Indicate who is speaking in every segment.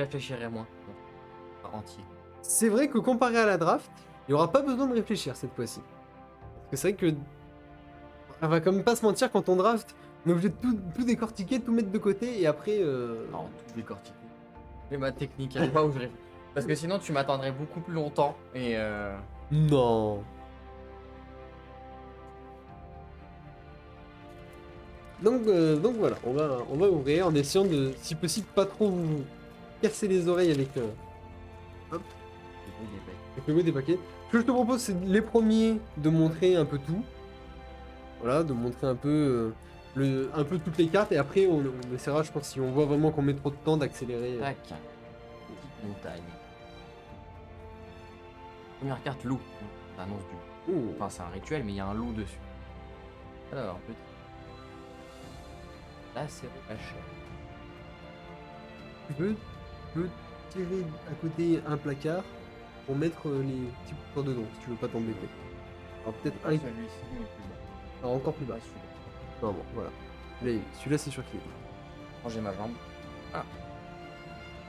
Speaker 1: réfléchirai moins. Entier.
Speaker 2: C'est vrai que comparé à la draft, il n'y aura pas besoin de réfléchir cette fois-ci. Parce que c'est vrai que. On va quand même pas se mentir, quand on draft, on est obligé de tout décortiquer, tout mettre de côté et après.
Speaker 1: Non, tout décortiquer. Mais ma technique, elle va où je réfléchis. Parce que sinon, tu m'attendrais beaucoup plus longtemps. Et
Speaker 2: Non. Donc voilà, on va ouvrir en essayant de, si possible, pas trop vous casser les oreilles avec, hop, avec le goût des paquets. Ce que je te propose, c'est les premiers de montrer un peu tout. Voilà, de montrer un peu, un peu toutes les cartes et après on essaiera, je pense, si on voit vraiment qu'on met trop de temps, d'accélérer.
Speaker 1: tac. Petite montagne. Première carte, loup. Ça annonce du.
Speaker 2: Ouh.
Speaker 1: Enfin, c'est un rituel, mais il y a un loup dessus. Alors, petit. Là, c'est recaché.
Speaker 2: Tu peux tirer à côté un placard pour mettre les petits points dedans, si tu veux pas t'embêter. Alors peut-être un.
Speaker 1: Celui-ci, il est plus bas.
Speaker 2: Alors encore plus bas.
Speaker 1: Pas celui-là.
Speaker 2: Non, bon, voilà. Celui-là, c'est sûr qu'il est.
Speaker 1: Ranger ma jambe. Ah.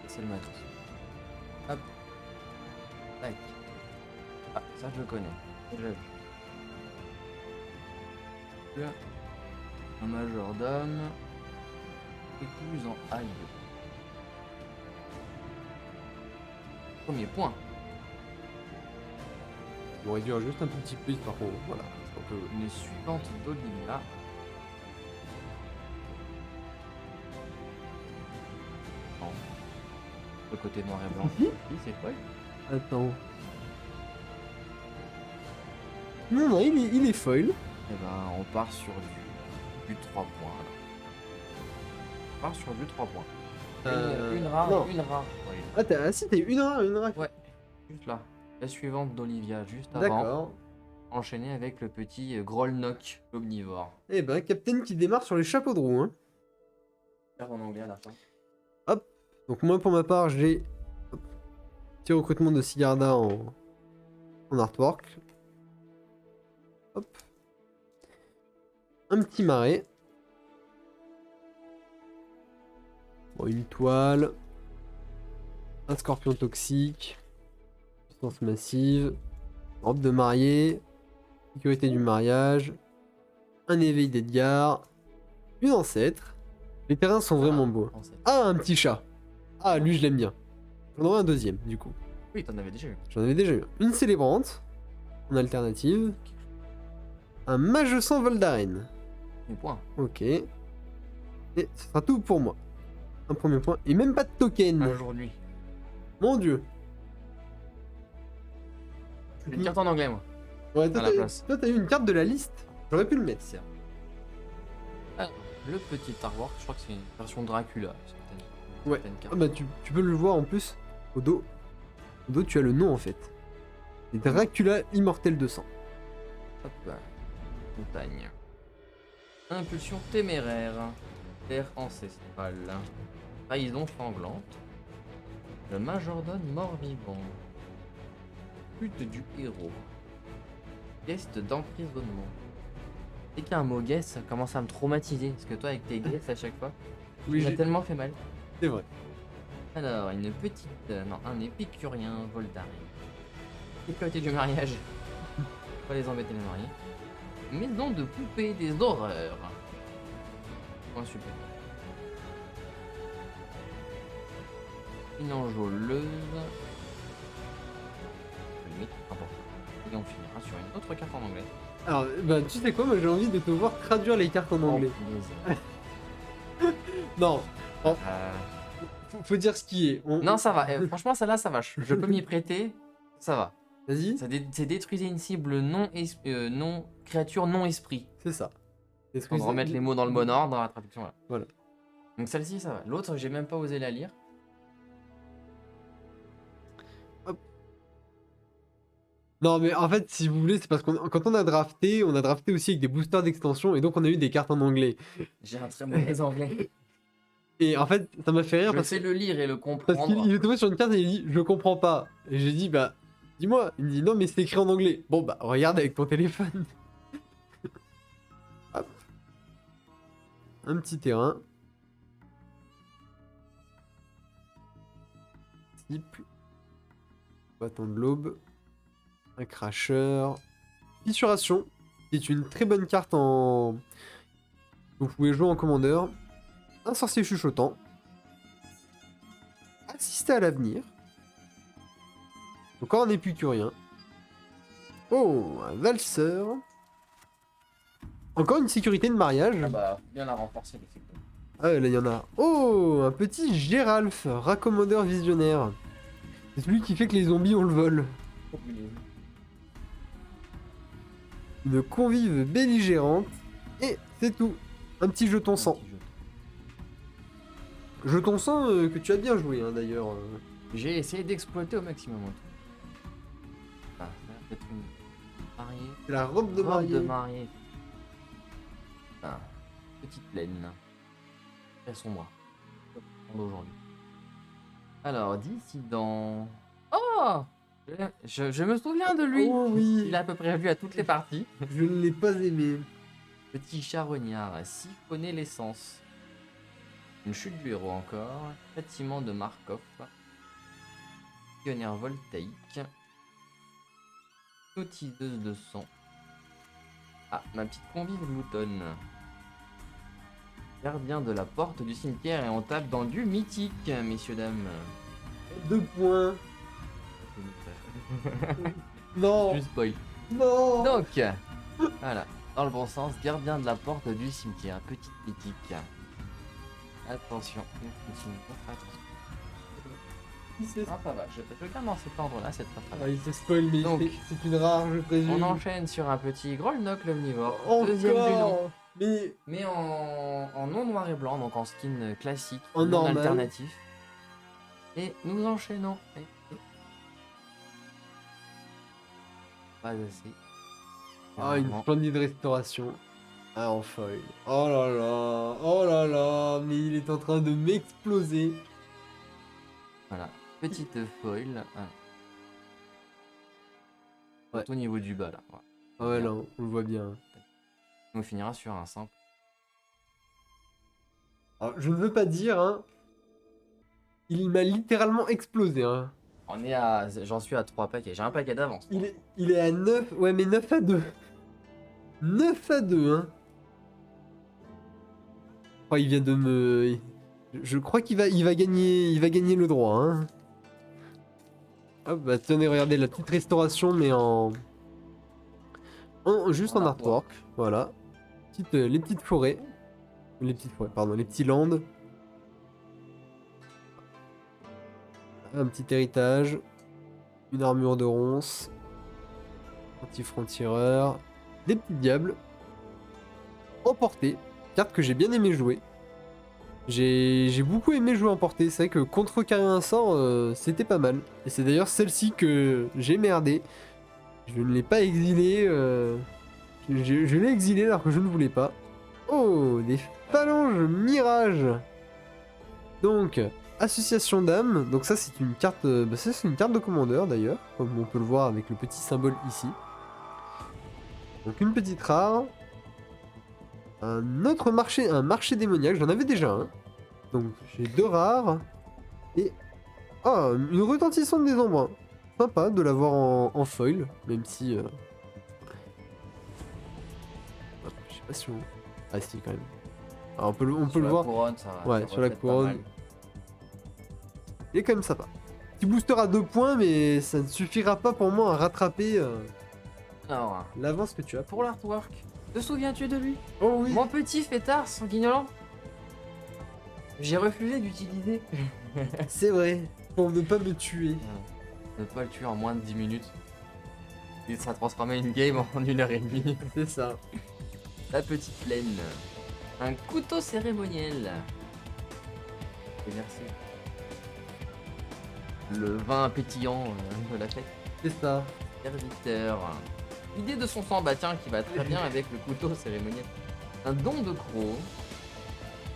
Speaker 1: Et c'est le matos. Hop. Tac. Ah, ça je le connais. Déjà vu. Là, un majordome. Écluse en ail. Premier point.
Speaker 2: On réduire juste un tout petit peu, par contre. Voilà. C'est un peu.
Speaker 1: Une suivante d'Olivia. Non. Le côté noir et blanc. Oui, c'est quoi?
Speaker 2: Attends. Non, il est foil.
Speaker 1: Eh ben, on part sur du 3 points. Là. On part sur du 3 points. Une rare
Speaker 2: non.
Speaker 1: et une rare. Ouais,
Speaker 2: Ah, si, t'as une rare.
Speaker 1: ouais, juste là. La suivante d'Olivia, juste avant.
Speaker 2: D'accord.
Speaker 1: Enchaîné avec le petit Grolnok, l'omnivore.
Speaker 2: Eh ben, Captain qui démarre sur les chapeaux de roue, hein.
Speaker 1: Faire en anglais à la fin.
Speaker 2: Donc moi, pour ma part, j'ai petit recrutement de Sigarda en artwork. Hop. Un petit marais. Bon, une toile. Un scorpion toxique. Puissance massive. Robe de mariée. Sécurité du mariage. Un éveil d'Edgar. Une ancêtre. Les terrains sont vraiment beaux. Ah, un petit chat. Ah, lui, je l'aime bien. J'en aurai un deuxième, du coup.
Speaker 1: Oui, t'en avais déjà eu.
Speaker 2: J'en avais déjà eu. Une célébrante. En alternative. Un mage sans Voldaren.
Speaker 1: Un point.
Speaker 2: Ok. Et ce sera tout pour moi. Un premier point. Et même pas de token.
Speaker 1: Aujourd'hui.
Speaker 2: Mon dieu.
Speaker 1: J'ai une carte en anglais, moi.
Speaker 2: Ouais,
Speaker 1: à la place.
Speaker 2: toi, t'as eu une carte de la liste. J'aurais pu le mettre.
Speaker 1: C'est alors, le petit artwork, je crois que c'est une version Dracula.
Speaker 2: Ouais.
Speaker 1: Certaines
Speaker 2: Ah
Speaker 1: cartes.
Speaker 2: bah tu peux le voir en plus. Au dos. Au dos, tu as le nom en fait. C'est Dracula Immortel 200.
Speaker 1: Hop là. Montagne. Impulsion téméraire. Terre ancestrale. Trahison sanglante. Le majordome mort-vivant. Pute du héros. Guest d'emprisonnement. Dès qu'il y a un mot guest, ça commence à me traumatiser. Parce que toi, avec tes guests à chaque fois,
Speaker 2: Oui,
Speaker 1: il m'a tellement fait mal.
Speaker 2: c'est vrai.
Speaker 1: Alors, une petite. Non, un épicurien Voldaren. Sécurité du mariage. Pas les embêter les mariés. Maison de poupée des horreurs. Oh, super. Une enjôleuse. Limite, important. Et on finira sur une autre carte en anglais.
Speaker 2: Alors, bah tu sais quoi, moi j'ai envie de te voir traduire les cartes en anglais.
Speaker 1: Oh,
Speaker 2: Non,
Speaker 1: euh,
Speaker 2: faut dire ce qui est.
Speaker 1: Non, ça va. Franchement, celle-là, ça va. Je peux m'y prêter. Ça va.
Speaker 2: Vas-y.
Speaker 1: C'est détruisez une cible non créature non esprit.
Speaker 2: C'est ça.
Speaker 1: On va remettre les mots dans le bon ordre dans la traduction. Là.
Speaker 2: Voilà.
Speaker 1: Donc celle-ci, ça va. L'autre, j'ai même pas osé la lire.
Speaker 2: Non mais en fait si vous voulez c'est parce que quand on a drafté aussi avec des boosters d'extension et donc on a eu des cartes en anglais.
Speaker 1: J'ai un très mauvais anglais.
Speaker 2: Et en fait ça m'a fait rire
Speaker 1: Je
Speaker 2: parce
Speaker 1: sais le lire et le
Speaker 2: qu'il
Speaker 1: comprendre.
Speaker 2: est tombé sur une carte et il dit je comprends pas. Et j'ai dit bah dis-moi. Il me dit non mais c'est écrit en anglais. Bon bah regarde avec ton téléphone. Hop. Un petit terrain. multiple. Bâton de l'aube. Un cracheur. Fissuration, qui est une très bonne carte en... Vous pouvez jouer en commandeur. Un sorcier chuchotant. Assister à l'avenir. Encore un épicurien. Oh, un valseur. Encore une sécurité de mariage.
Speaker 1: Ah bah, bien la renforcer, les flics.
Speaker 2: Ah, là, il y en a. Oh, un petit Géralf, raccommodeur visionnaire. C'est celui qui fait que les zombies ont le vol. Une convive belligérante. Et c'est tout. Un petit jeton sang. Jeton sang que tu as bien joué, hein, d'ailleurs.
Speaker 1: J'ai essayé d'exploiter au maximum. Ah, ça va peut-être une mariée.
Speaker 2: C'est la robe de mariée.
Speaker 1: Robe de mariée. Ah, petite laine. Très sombre. Aujourd'hui. Alors, dissident. Oh, je me souviens de lui.
Speaker 2: Oh oui.
Speaker 1: Il a à peu près vu à toutes les parties.
Speaker 2: Je ne l'ai pas aimé.
Speaker 1: Petit charognard, siphonner l'essence. Une chute du héros encore. Bâtiment de Markov. Pionnière voltaïque. Sautiseuse de sang. Ah, ma petite convive gloutonne. Gardien de la porte du cimetière et on tape dans du mythique, messieurs, dames.
Speaker 2: 2 points. Non.
Speaker 1: Juste spoil.
Speaker 2: Non.
Speaker 1: Donc, voilà. Dans le bon sens, gardien de la porte du cimetière. Petite mythique. Attention. Ah, pas mal. Je garde dans cet ordre-là, c'est très
Speaker 2: Ah, il se spoil, mais
Speaker 1: Donc,
Speaker 2: c'est une rare, je présume.
Speaker 1: on enchaîne sur un petit Grolnok l'omnivore.
Speaker 2: Encore.
Speaker 1: Deuxième du nom.
Speaker 2: Mais
Speaker 1: Mais en non noir et blanc, donc en skin classique,
Speaker 2: En
Speaker 1: non
Speaker 2: normal.
Speaker 1: alternatif. Et nous enchaînons. Pas assez.
Speaker 2: ah, une
Speaker 1: Vraiment.
Speaker 2: splendide restauration. Ah, en foil. Oh là là. Oh là là. Mais il est en train de m'exploser.
Speaker 1: Voilà, petite foil.
Speaker 2: Ouais.
Speaker 1: Au niveau du bas là. Voilà.
Speaker 2: Ah ouais,
Speaker 1: Bien.
Speaker 2: là, on le voit bien.
Speaker 1: On finira sur un simple.
Speaker 2: Alors, je ne veux pas dire, hein. Il m'a littéralement explosé, hein.
Speaker 1: On est à. J'en suis à 3 paquets. J'ai un paquet d'avance.
Speaker 2: Il est à 9. Ouais, mais 9 à 2. 9 à 2, hein. Oh, il vient de me... Je crois qu'il va, il va gagner le droit, hein. Hop, bah tenez, regardez la petite restauration, mais juste en artwork. Voilà. Les petites forêts. Les petites forêts, pardon, les petits lands. Un petit héritage. Une armure de ronce. Un petit franc-tireur. Des petits diables. Emporté. Carte que j'ai bien aimé jouer. J'ai beaucoup aimé jouer emporté. C'est vrai que contre carrer un sort, c'était pas mal. Et c'est d'ailleurs celle-ci que j'ai merdé. Je ne l'ai pas exilé. Je l'ai exilé alors que je ne voulais pas. Oh, des phalanges mirage. Donc, association d'âmes. Donc ça, c'est une carte. Ça, c'est une carte de commandeur d'ailleurs, comme on peut le voir avec le petit symbole ici. Donc une petite rare. Un autre marché, un marché démoniaque. J'en avais déjà un. Donc j'ai 2 rares. Et ah, une retentissante des embruns. Sympa de l'avoir en foil, même si. Je sais pas si on. Ah si quand même. Alors, on peut le voir.
Speaker 1: Couronne, ça,
Speaker 2: Ouais,
Speaker 1: ça
Speaker 2: sur la
Speaker 1: reflète pas
Speaker 2: couronne.
Speaker 1: mal.
Speaker 2: Il est quand même sympa. Petit booster à 2 points, mais ça ne suffira pas pour moi à rattraper
Speaker 1: Alors,
Speaker 2: l'avance que tu as.
Speaker 1: pour l'artwork, te souviens-tu de lui?
Speaker 2: Oh oui.
Speaker 1: Mon petit fêtard sanguignolant. J'ai refusé d'utiliser.
Speaker 2: C'est vrai. Pour ne pas me tuer.
Speaker 1: Ne pas le tuer en moins de 10 minutes. Il sera transformé une game en 1h30.
Speaker 2: C'est ça.
Speaker 1: La petite laine. Un couteau cérémoniel. Et merci. Le vin pétillant de la fête.
Speaker 2: C'est ça.
Speaker 1: Serviteur. L'idée de son sang, bah tiens, qui va très bien avec le couteau cérémoniel. Un don de croc.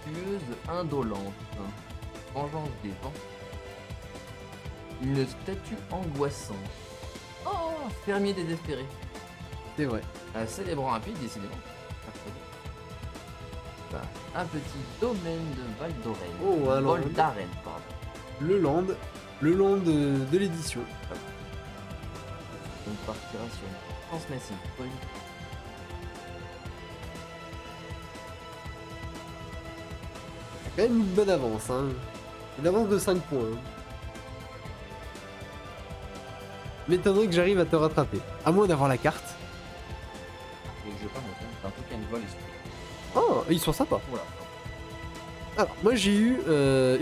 Speaker 1: Tueuse indolente. Vengeance des vents. Une statue angoissante. Oh, fermier désespéré.
Speaker 2: C'est vrai.
Speaker 1: Célébrant rapide, décidément. Bah, un petit domaine de Val d'Oren.
Speaker 2: Oh, un land.
Speaker 1: Vol d'Aren, pardon.
Speaker 2: Le land. le long de l'édition.
Speaker 1: On partira sur une transmission.
Speaker 2: Quand même une bonne avance, hein. Une avance de 5 points. Hein. M'étonnerait que j'arrive à te rattraper. À moins d'avoir la carte.
Speaker 1: Et je pas mon c'est un truc qui a une vol esprit.
Speaker 2: Oh, ils sont sympas.
Speaker 1: Voilà.
Speaker 2: Alors, moi j'ai eu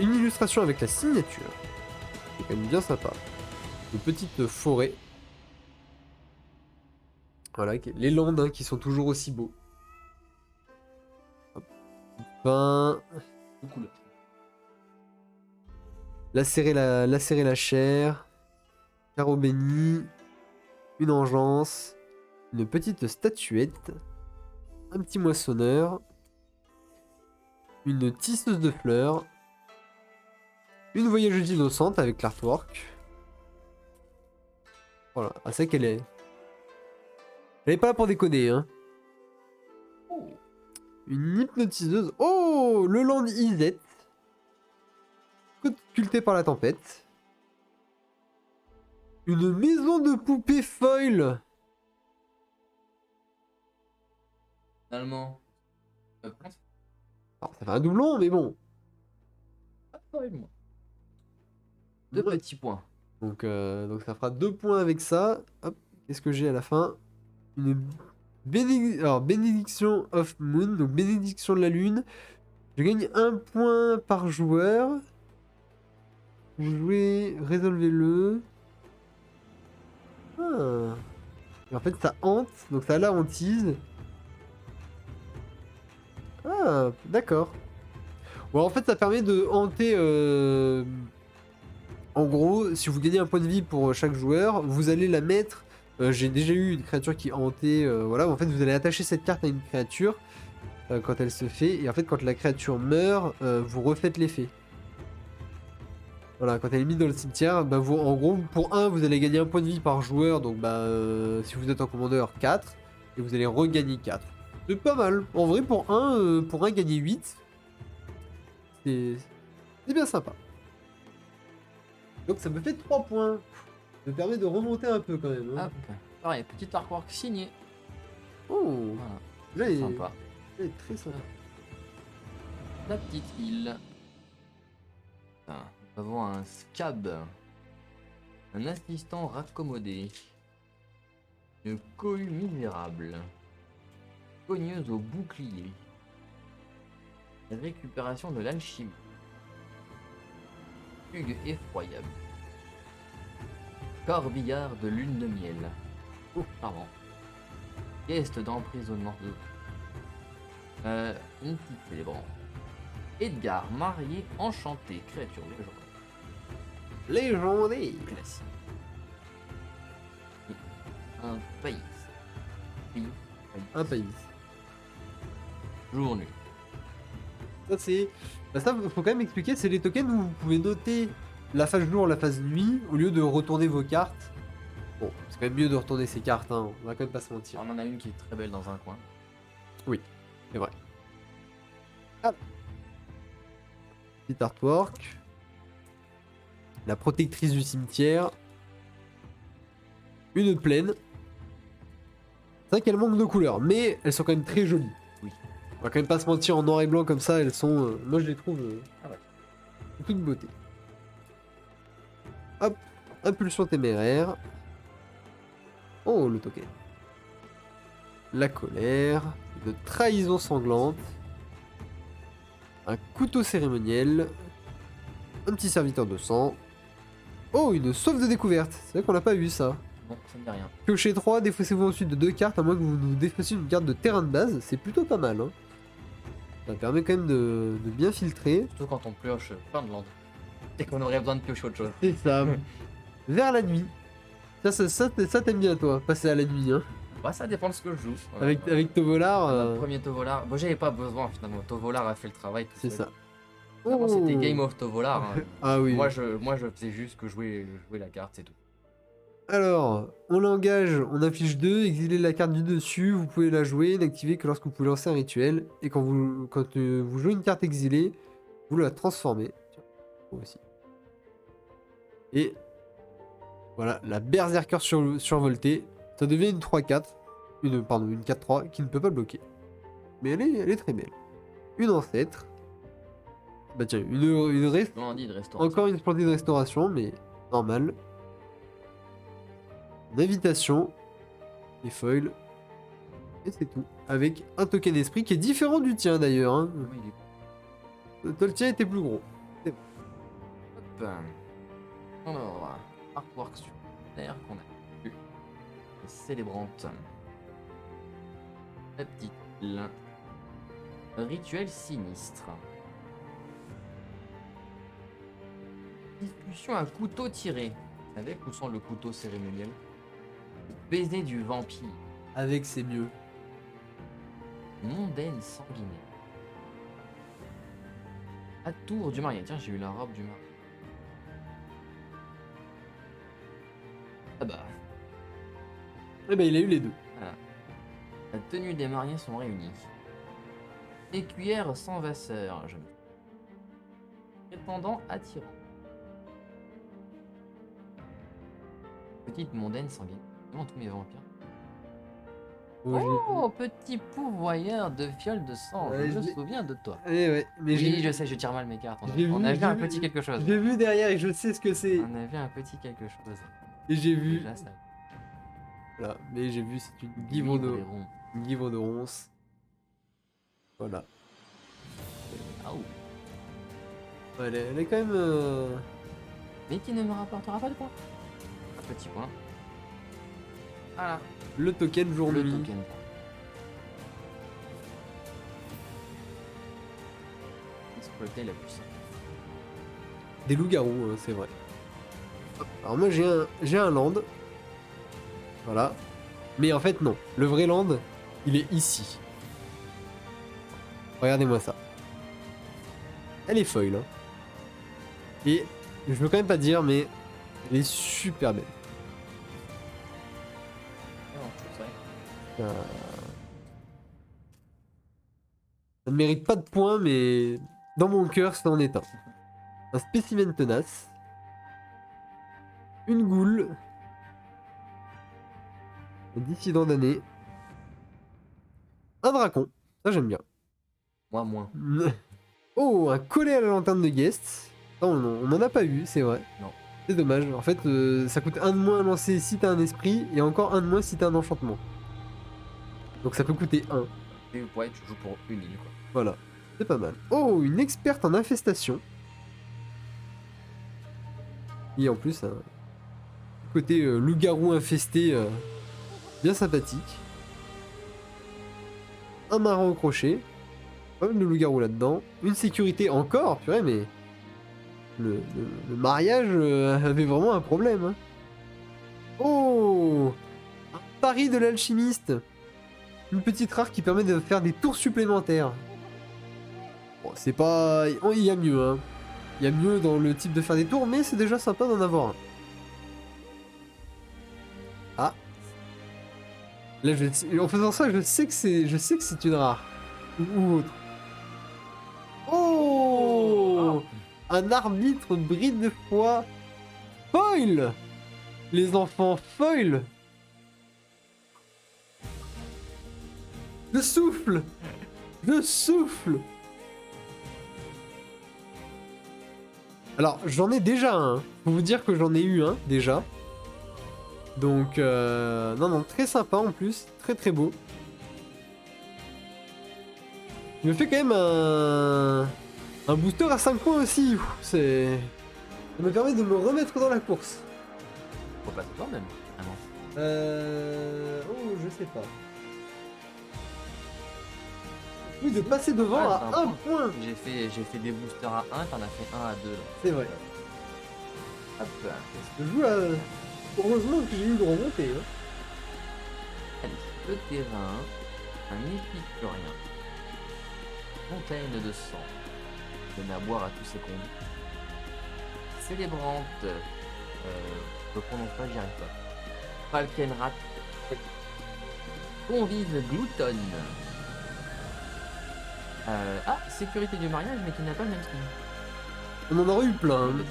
Speaker 2: une illustration avec la signature. C'est quand même bien sympa. Une petite forêt. Voilà, les landes hein, qui sont toujours aussi beaux. Hop. Pain.
Speaker 1: De couleur.
Speaker 2: Lacérer la chair. Carreau béni. Une engeance. Une petite statuette. Un petit moissonneur. Une tisseuse de fleurs. Une voyageuse innocente avec l'artwork. Voilà, ah, c'est qu'elle est. Elle est pas là pour déconner, hein.
Speaker 1: Oh.
Speaker 2: Une hypnotiseuse. Oh, le land Isette. Occulté par la tempête. Une maison de poupée foil.
Speaker 1: Finalement.
Speaker 2: Alors, ça fait un doublon, mais bon.
Speaker 1: Moi. Deux
Speaker 2: Ouais.
Speaker 1: petits points.
Speaker 2: Donc ça fera 2 points avec ça. Hop, qu'est-ce que j'ai à la fin? Une bénédiction of moon, donc bénédiction de la lune. Je gagne 1 point par joueur. Vous jouez, résolvez-le. Ah. Et en fait, ça hante, donc ça la hantise. Ah, d'accord. Bon, en fait, ça permet de hanter. En gros, si vous gagnez un point de vie pour chaque joueur, vous allez la mettre. J'ai déjà eu une créature qui hantait. Voilà, en fait, vous allez attacher cette carte à une créature quand elle se fait. Et en fait, quand la créature meurt, vous refaites l'effet. Voilà, quand elle est mise dans le cimetière, bah vous, en gros, pour 1, vous allez gagner 1 point de vie par joueur. Donc, bah, si vous êtes en commandeur, 4. Et vous allez regagner 4. C'est pas mal. En vrai, pour 1, gagner 8. C'est bien sympa. Donc ça me fait 3 points. Ça me permet de remonter un peu quand même. Hein.
Speaker 1: Hop. Pareil, petit artwork signé.
Speaker 2: Oh,
Speaker 1: Voilà.
Speaker 2: là il
Speaker 1: Sympa.
Speaker 2: est très sympa.
Speaker 1: La petite île. Ah, nous avons un scab. Un assistant raccommodé. Une cohue misérable. Cogneuse au bouclier. Récupération de l'alchimie. Fugue effroyable. Corbillard de lune de miel. Oh, pardon. Guest d'emprisonnement. Une petite célébrant. Edgar, marié, enchanté, créature légendaire.
Speaker 2: Légendaire.
Speaker 1: Classique. Un pays. Pays.
Speaker 2: Un pays.
Speaker 1: Jour nuit.
Speaker 2: Ça c'est... Bah, ça faut quand même expliquer, c'est les tokens où vous pouvez noter la phase jour, la phase nuit, au lieu de retourner vos cartes. Bon, c'est quand même mieux de retourner ces cartes, hein. On va quand même pas se mentir.
Speaker 1: On en a une qui est très belle dans un coin.
Speaker 2: C'est vrai. Ah. Petit artwork. La protectrice du cimetière. Une plaine. C'est vrai qu'elles manquent de couleurs, mais elles sont quand même très jolies.
Speaker 1: Oui.
Speaker 2: On va quand même pas se mentir, en noir et blanc comme ça, elles sont... moi je les trouve...
Speaker 1: Ah ouais.
Speaker 2: toute beauté. Hop, impulsion téméraire. Oh, le token. La colère. De trahison sanglante. Un couteau cérémoniel. Un petit serviteur de sang. Oh, une sauve de découverte. C'est vrai qu'on n'a pas vu ça.
Speaker 1: Bon, ça me dit rien.
Speaker 2: Piochez 3, défaussez-vous ensuite de 2 cartes, à moins que vous nous défaussiez une carte de terrain de base. C'est plutôt pas mal. Hein. Ça permet quand même de bien filtrer.
Speaker 1: Surtout quand on pioche plein de landes. Et qu'on aurait besoin de piocher autre chose.
Speaker 2: C'est ça. Vers la nuit. Ça t'aimes bien toi, passer à la nuit. Hein.
Speaker 1: Bah, ça dépend de ce que je joue.
Speaker 2: Avec Tovolar.
Speaker 1: Le premier Tovolar. Bon, j'avais pas besoin finalement. Tovolar a fait le travail. tout
Speaker 2: C'est
Speaker 1: seul.
Speaker 2: ça.
Speaker 1: Avant, c'était
Speaker 2: Oh.
Speaker 1: Game of Tovolar. Hein.
Speaker 2: Ah oui.
Speaker 1: Moi, je faisais juste que jouer la carte, c'est tout.
Speaker 2: Alors, on l'engage, on affiche 2, exilez la carte du dessus, vous pouvez la jouer, n'activez que lorsque vous pouvez lancer un rituel. Et quand vous jouez une carte exilée, vous la transformez. Tiens, moi aussi. Et voilà, la Berserker survoltée. Ça devient une 3-4. Une 4-3 qui ne peut pas bloquer. Mais elle est très belle. Une ancêtre. Bah tiens,
Speaker 1: Splendide restaurant.
Speaker 2: encore une splendide restauration, mais normal. Une invitation. Et foil. Et c'est tout. Avec un token esprit qui est différent du tien d'ailleurs. Hein.
Speaker 1: Oui,
Speaker 2: Toi, le tien était plus gros.
Speaker 1: hop. Alors, artwork sur l'air qu'on a vu. Célébrante. La petite île. Rituel sinistre. Discussion à couteau tiré. Avec ou sans le couteau cérémoniel. Le baiser du vampire.
Speaker 2: Avec, c'est mieux.
Speaker 1: Mondaine sanguinaire. Atour du marié. Tiens, j'ai eu la robe du marié. Ah bah,
Speaker 2: Eh ben, il a eu les deux.
Speaker 1: voilà. La tenue des mariés sont réunies. Écuyère sans vasseur. Prétendant attirant. Petite mondaine sanguine. Comment tous mes vampires. Oh, petit pourvoyeur de fiole de sang.
Speaker 2: Ouais,
Speaker 1: je me
Speaker 2: je l'ai-
Speaker 1: souviens de toi.
Speaker 2: Eh ouais, mais
Speaker 1: Oui, je sais, je tire mal mes cartes.
Speaker 2: j'ai
Speaker 1: On
Speaker 2: vu-
Speaker 1: a vu un
Speaker 2: j'ai
Speaker 1: petit
Speaker 2: vu-
Speaker 1: quelque chose.
Speaker 2: j'ai vu derrière et je sais ce que c'est.
Speaker 1: On a vu un petit quelque chose.
Speaker 2: Et j'ai vu.
Speaker 1: Déjà, ça.
Speaker 2: Voilà, mais j'ai vu, c'est une
Speaker 1: Livre
Speaker 2: Givre
Speaker 1: des ronds.
Speaker 2: de ronce. Voilà.
Speaker 1: Ah, ouh.
Speaker 2: Elle est quand même.
Speaker 1: Mais qui ne me rapportera pas de points. Un petit point. Voilà.
Speaker 2: Le token jour
Speaker 1: Le
Speaker 2: nuit.
Speaker 1: token. Exploiter la puissance.
Speaker 2: Des loups-garous, hein, c'est vrai. Hop. Alors moi j'ai un land. Voilà. Mais en fait non. Le vrai land, il est ici. Regardez-moi ça. Elle est foil. Hein. Et je veux quand même pas dire, mais elle est super belle.
Speaker 1: Non, c'est vrai.
Speaker 2: Ça ne mérite pas de points, mais dans mon cœur, ça en est un. Un spécimen tenace. Une goule. Un dissident d'année. Un dracon. Ça, j'aime bien.
Speaker 1: Moi, moins.
Speaker 2: Oh, un collet à la lanterne de guest. Ça, on n'en a pas eu, c'est vrai.
Speaker 1: Non.
Speaker 2: C'est dommage. En fait, ça coûte un de moins à lancer si t'as un esprit, et encore un de moins si t'as un enchantement. Donc ça peut coûter 1.
Speaker 1: Et ouais, tu joues pour une île, quoi.
Speaker 2: Voilà. C'est pas mal. Oh, une experte en infestation. Et en plus, un côté loup-garou infesté bien sympathique. Un marin au crochet. Pas mal de loup-garou là-dedans. Une sécurité encore, purée, mais... Le mariage avait vraiment un problème. Hein. Oh, un pari de l'alchimiste. Une petite rare qui permet de faire des tours supplémentaires. Bon, c'est pas... Oh, il y a mieux, hein. Il y a mieux dans le type de faire des tours, mais c'est déjà sympa d'en avoir un. Ah. Là, en faisant ça, je sais que c'est une rare. Ou autre. Oh, un arbitre bride de foi. Foil. Les enfants, foil. Je souffle. Je souffle. Alors, j'en ai déjà un. Faut vous dire que j'en ai eu un, déjà. Donc, non, très sympa en plus. Très très beau. Il me fait quand même un booster à 5 points aussi. C'est... Ça me permet de me remettre dans la course.
Speaker 1: Faut passer toi-même. Ah non.
Speaker 2: Oh, je sais pas. Oui, de passer devant
Speaker 1: Ouais,
Speaker 2: à
Speaker 1: c'est un
Speaker 2: 1 point.
Speaker 1: J'ai fait des boosters à 1, t'en as fait 1 à 2 là.
Speaker 2: C'est vrai.
Speaker 1: Hop.
Speaker 2: Je joue à... Heureusement que j'ai eu de remonter. Hein.
Speaker 1: Allez, le terrain, un épicurien, fontaine de sang, donne à boire à tous ses convives. Célébrante, je prononce pas, j'y arrive pas. Falkenrat, convive gloutonne. Ah, sécurité du mariage, mais qui n'a pas le même skin.
Speaker 2: On en aurait eu plein. Hein.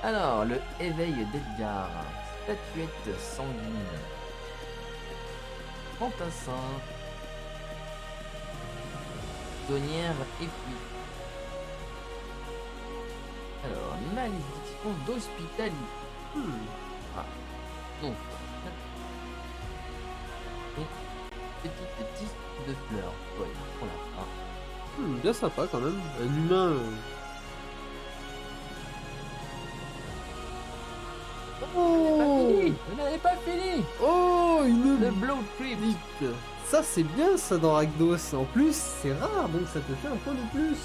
Speaker 1: Alors, le éveil d'Edgar. Statuette sanguine. Fantassin. Tonnière épuisée. Alors, malédiction d'hospitalité. Ah, non. Et petite tisse de fleurs. Ouais, on l'a pas.
Speaker 2: Bien sympa quand même. Un humain. Oh,
Speaker 1: Vous n'avez pas fini.
Speaker 2: oh, une
Speaker 1: Le Blow Trip.
Speaker 2: vite. Ça c'est bien ça dans Rakdos. En plus, c'est rare donc ça te fait un point de plus.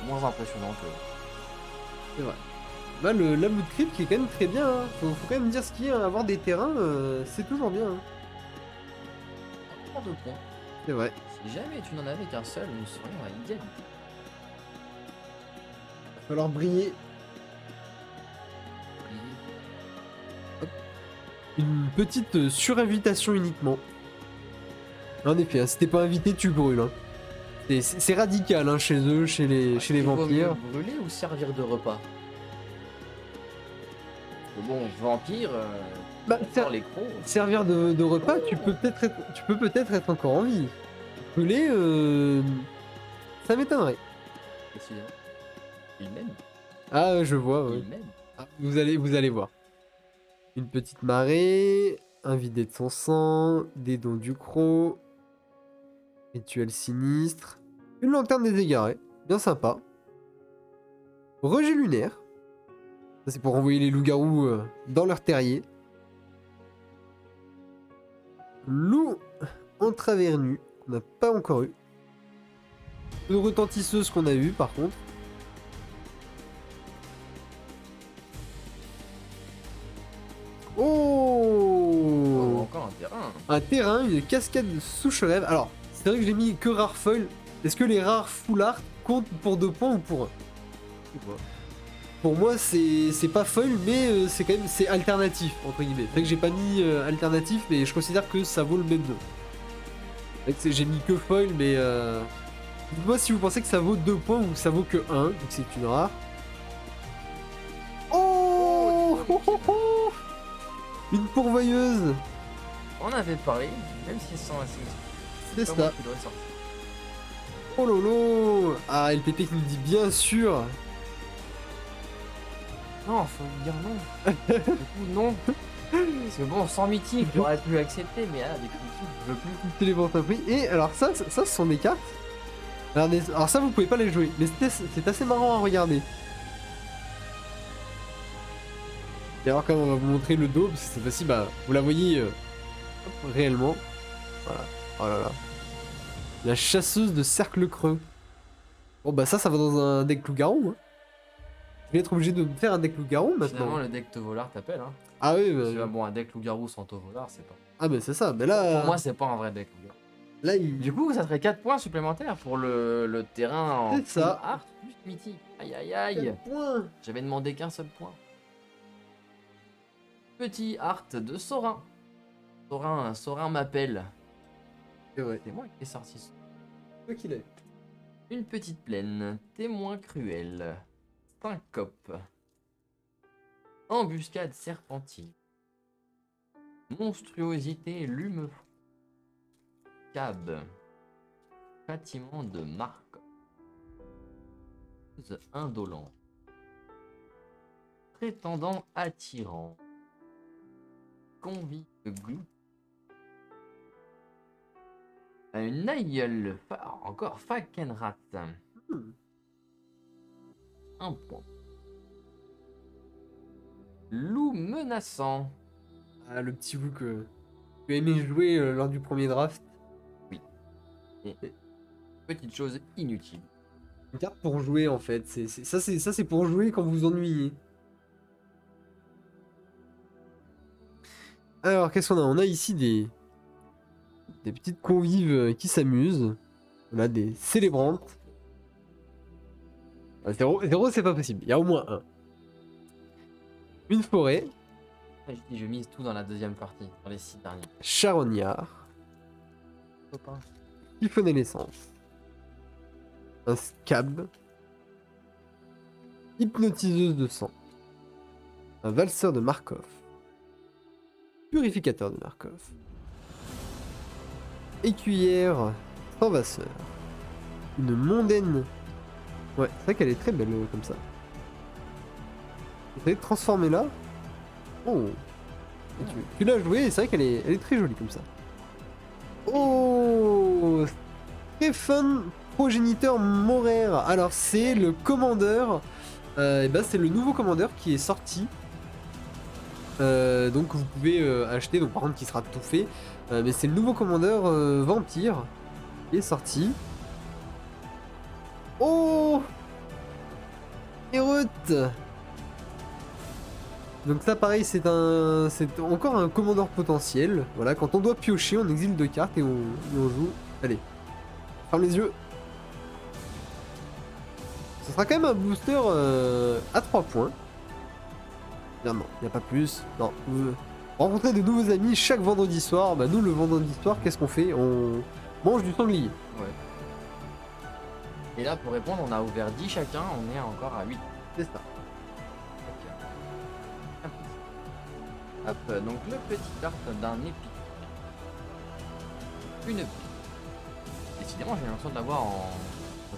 Speaker 1: Moins impressionnant que.
Speaker 2: C'est vrai. Bah la Blood Creep qui est quand même très bien. Hein. Faut quand même dire ce qu'il y a. Hein. Avoir des terrains, c'est toujours bien. Hein.
Speaker 1: 2 points.
Speaker 2: C'est vrai.
Speaker 1: Si jamais tu n'en avais qu'un seul, nous serions à égalité.
Speaker 2: Va falloir briller. Hop. Une petite surinvitation uniquement. En effet, hein, si t'es pas invité, tu brûles. Hein. C'est radical hein, chez eux, chez les vampires.
Speaker 1: Brûler ou servir de repas? Bon, vampire,
Speaker 2: Bah,
Speaker 1: pour les crocs.
Speaker 2: Servir de repas, tu peux peut-être être encore en vie. Brûler, ça m'étonnerait.
Speaker 1: Décidément. Il m'aime.
Speaker 2: Ah, je vois. Ouais.
Speaker 1: Il m'aime.
Speaker 2: Ah, vous allez voir. Une petite marée, un vidé de son sang, des dons du croc, rituel sinistre, une lanterne des égarés, bien sympa. Rejet lunaire, ça c'est pour envoyer les loups-garous dans leur terrier. Loup intravernu, qu'on n'a pas encore eu. Une retentisseuse qu'on a eu par contre. Oh,
Speaker 1: encore un terrain.
Speaker 2: Un terrain, une cascade de souche-rêve. Alors, c'est vrai que j'ai mis que rare foil. Est-ce que les rares full art comptent pour 2 points ou pour 1? Pour moi, c'est pas foil, mais c'est quand même c'est alternatif entre guillemets. C'est vrai que j'ai pas mis alternatif, mais je considère que ça vaut le même nom. C'est vrai que j'ai mis que foil, mais dites-moi si vous pensez que ça vaut 2 points ou que ça vaut que 1, donc c'est une rare. Oh, une pourvoyeuse.
Speaker 1: On avait parlé, même si sans assez.
Speaker 2: C'est
Speaker 1: pas
Speaker 2: ça.
Speaker 1: moi qui devrais sortir.
Speaker 2: Oh lolo. Ah, LPP qui nous dit bien sûr.
Speaker 1: Non, faut dire non. Du coup, non. Parce que bon, sans mythique, j'aurais pu accepter, mais là, avec mythique, je veux plus.
Speaker 2: Téléporte un prix. Et alors ça, ce sont des cartes. Alors ça, vous pouvez pas les jouer, mais c'est assez marrant à regarder. Et alors quand on va vous montrer le dos, parce que cette fois-ci, bah, vous la voyez réellement. Voilà. Oh là là. La chasseuse de cercle creux. Bon bah ça va dans un deck loup-garou. Hein. Je vais être obligé de me faire un deck loup-garou maintenant.
Speaker 1: Finalement, le deck Tovolard t'appelle, hein.
Speaker 2: Ah oui,
Speaker 1: Parce que, bon, un deck loup-garou sans Tovolard, c'est pas.
Speaker 2: Ah bah c'est ça, mais là...
Speaker 1: Pour moi, c'est pas un vrai deck loup-garou.
Speaker 2: Là, il...
Speaker 1: Du coup, ça ferait 4 points supplémentaires pour le terrain en
Speaker 2: C'est ça.
Speaker 1: full art plus mythique. Aïe aïe aïe.
Speaker 2: Point.
Speaker 1: J'avais demandé qu'un seul point. Petit art de Sorin. Sorin m'appelle.
Speaker 2: C'est vrai.
Speaker 1: C'est moi qui ai sorti ça.
Speaker 2: Quoi qu'il est.
Speaker 1: Une petite plaine. Témoin cruel. Syncope. Embuscade serpentine. Monstruosité lume. Cab. Châtiment de Marc. Indolent. Prétendant attirant. Convive glou. Une aïeule. Encore Fakenrat. Un point. Loup menaçant.
Speaker 2: Ah, le petit loup que tu aimais jouer lors du premier draft.
Speaker 1: Et petite chose inutile.
Speaker 2: Une carte pour jouer en fait. Ça c'est pour jouer quand vous vous ennuyez. Alors qu'est-ce qu'on a? On a ici des petites convives qui s'amusent. On a des célébrantes. 0 c'est pas possible. Il y a au moins un. Une forêt.
Speaker 1: Je dis, je mise tout dans la deuxième partie, dans les 6 derniers.
Speaker 2: Charognard.
Speaker 1: Copain.
Speaker 2: Siphonner l'essence. Un scab. Hypnotiseuse de sang. Un valseur de Markov. Purificateur de Markov. Écuyère sans vasseur. Une mondaine. Ouais, c'est vrai qu'elle est très belle comme ça. Vous savez, transformer là. Oh. Et tu l'as joué, c'est vrai qu'elle est très jolie comme ça. Oh. Stephen Progéniteur Moraire. Alors c'est le commandeur. Et ben c'est le nouveau commandeur qui est sorti. Donc vous pouvez acheter, donc par contre qui sera tout fait. Mais c'est le nouveau commandeur vampire qui est sorti. Oh, Erut. Donc ça pareil c'est encore un commandeur potentiel. Voilà, quand on doit piocher, on exile 2 cartes et on joue. Allez, ferme les yeux. Ce sera quand même un booster à 3 points. Non, il n'y a pas plus. Non. Rencontrer de nouveaux amis chaque vendredi soir. Bah nous le vendredi soir, qu'est-ce qu'on fait? On mange du sanglier.
Speaker 1: Ouais. Et là pour répondre, on a ouvert 10 chacun, on est encore à 8.
Speaker 2: C'est ça.
Speaker 1: Hop, donc le petit carte d'un épique. Une épique. Décidément j'ai l'impression de l'avoir en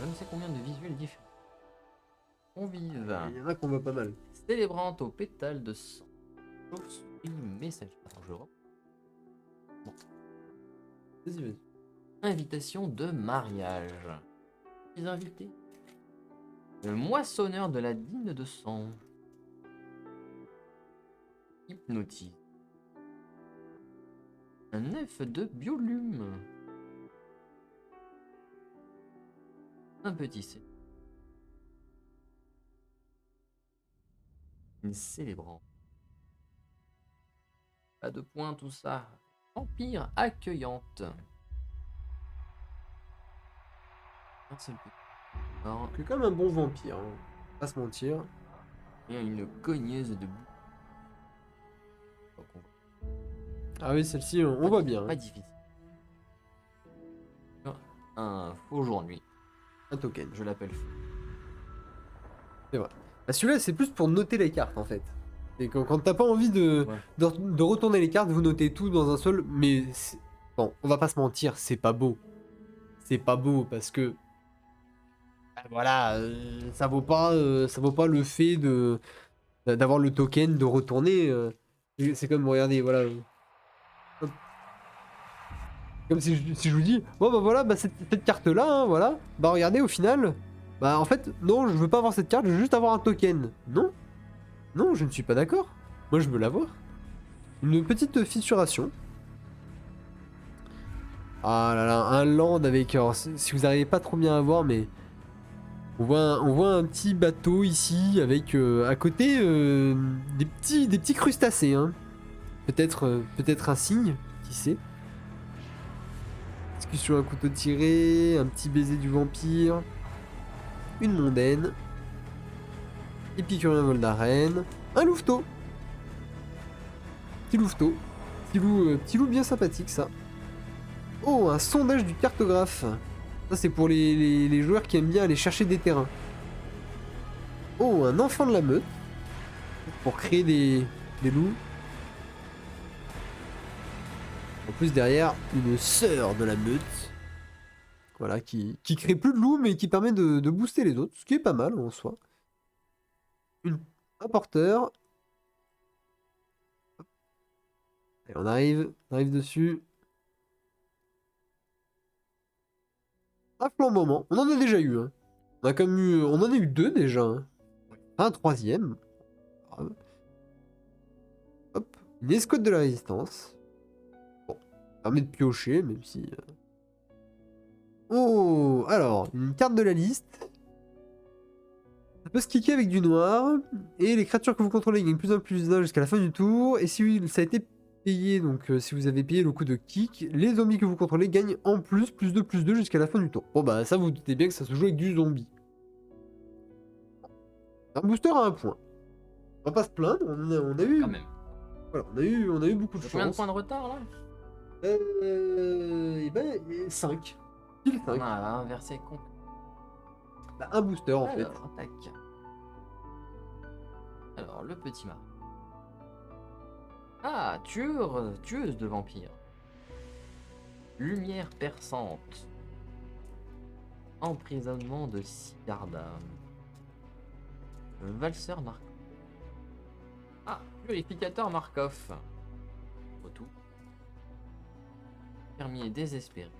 Speaker 1: je ne sais combien de visuels différents. Convive.
Speaker 2: Il y en a qu'on voit pas mal.
Speaker 1: Célébrante au pétale de sang. Chauve-souris message. Attends, je vois. Bon.
Speaker 2: Vas-y, vas-y.
Speaker 1: Invitation de mariage. Les invités. Le moissonneur de la digne de sang. Hypnotise. Un œuf de biolume. Un petit C. Une célébrante. Pas de points, tout ça. Vampire accueillante. Un seul petit. Alors,
Speaker 2: C'est comme un bon vampire, hein. Pas se mentir.
Speaker 1: et une cogneuse de boue. Donc, on voit.
Speaker 2: Ah oui, celle-ci, on voit bien.
Speaker 1: Pas
Speaker 2: Hein.
Speaker 1: difficile. Un faux jour-nuit.
Speaker 2: Un token.
Speaker 1: Je l'appelle faux.
Speaker 2: C'est vrai. Bah, celui-là, c'est plus pour noter les cartes en fait. Et quand t'as pas envie de,
Speaker 1: Ouais.
Speaker 2: de retourner les cartes, vous notez tout dans un seul. Mais bon, on va pas se mentir, c'est pas beau. C'est pas beau parce que voilà, ça vaut pas le fait d'avoir le token de retourner. C'est comme regardez, voilà. Hop. Comme si je vous dis, bon bah voilà, bah cette carte là, voilà. Bah regardez au final, bah en fait non, je veux pas avoir cette carte, je veux juste avoir un token. Non, non, je ne suis pas d'accord. Moi je veux l'avoir. Une petite fissuration. Ah là là, un land avec. Alors, si vous n'arrivez pas trop bien à voir, mais on voit un petit bateau ici avec à côté des petits crustacés. Hein. Peut-être un cygne, qui sait. Discussion à couteau tiré, un petit baiser du vampire, une mondaine, épicurien vol d'arène, un louveteau. Petit louveteau. Petit loup bien sympathique ça. Oh, un sondage du cartographe. Ça c'est pour les joueurs qui aiment bien aller chercher des terrains. Oh, un enfant de la meute. Pour créer des loups. En plus derrière, une sœur de la meute. Voilà, qui crée plus de loups mais qui permet de booster les autres. Ce qui est pas mal en soi. Un porteur. Et on arrive dessus. Un flamboiement. On en a déjà eu. Hein. On en a eu 2 déjà. Hein. Un troisième. Hop. Une escouade de la résistance. Bon. Ça permet de piocher, même si. Oh. Alors, une carte de la liste. Ça peut se cliquer avec du noir. Et les créatures que vous contrôlez gagnent +1/+1 jusqu'à la fin du tour. Et si ça a été payé, donc si vous avez payé le coup de kick, les zombies que vous contrôlez gagnent en plus +2/+2 jusqu'à la fin du tour. Bon bah ça vous doutez bien que ça se joue avec du zombie. Un booster à 1 point. On va pas se plaindre, on a eu.
Speaker 1: Quand même.
Speaker 2: Voilà, on a eu beaucoup de chance.
Speaker 1: Combien de points de retard là?
Speaker 2: Et ben 5. Pile 5.
Speaker 1: On a inversé complètement.
Speaker 2: Bah, un booster en fait.
Speaker 1: Alors, tac. Alors, le petit mât. Ah, tueuse de vampires. Lumière perçante. Emprisonnement de Sigarda. Valseur Markov. Ah, purificateur Markov. Retour. Fermier désespéré.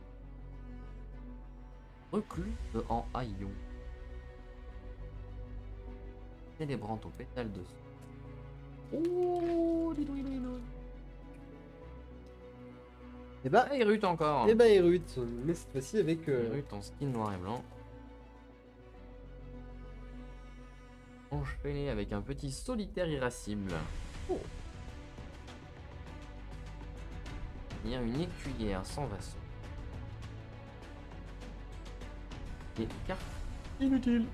Speaker 1: Reclus en haillon. Célébrante au pétale de sang. Oh, dis donc.
Speaker 2: Et bah,
Speaker 1: Hérut encore.
Speaker 2: Hérut, mais cette fois-ci avec.
Speaker 1: Hérut en skin noir et blanc. Enchaîné avec un petit solitaire irascible. Oh. Il y a une écuyère sans vaisseau. Et une carte inutile.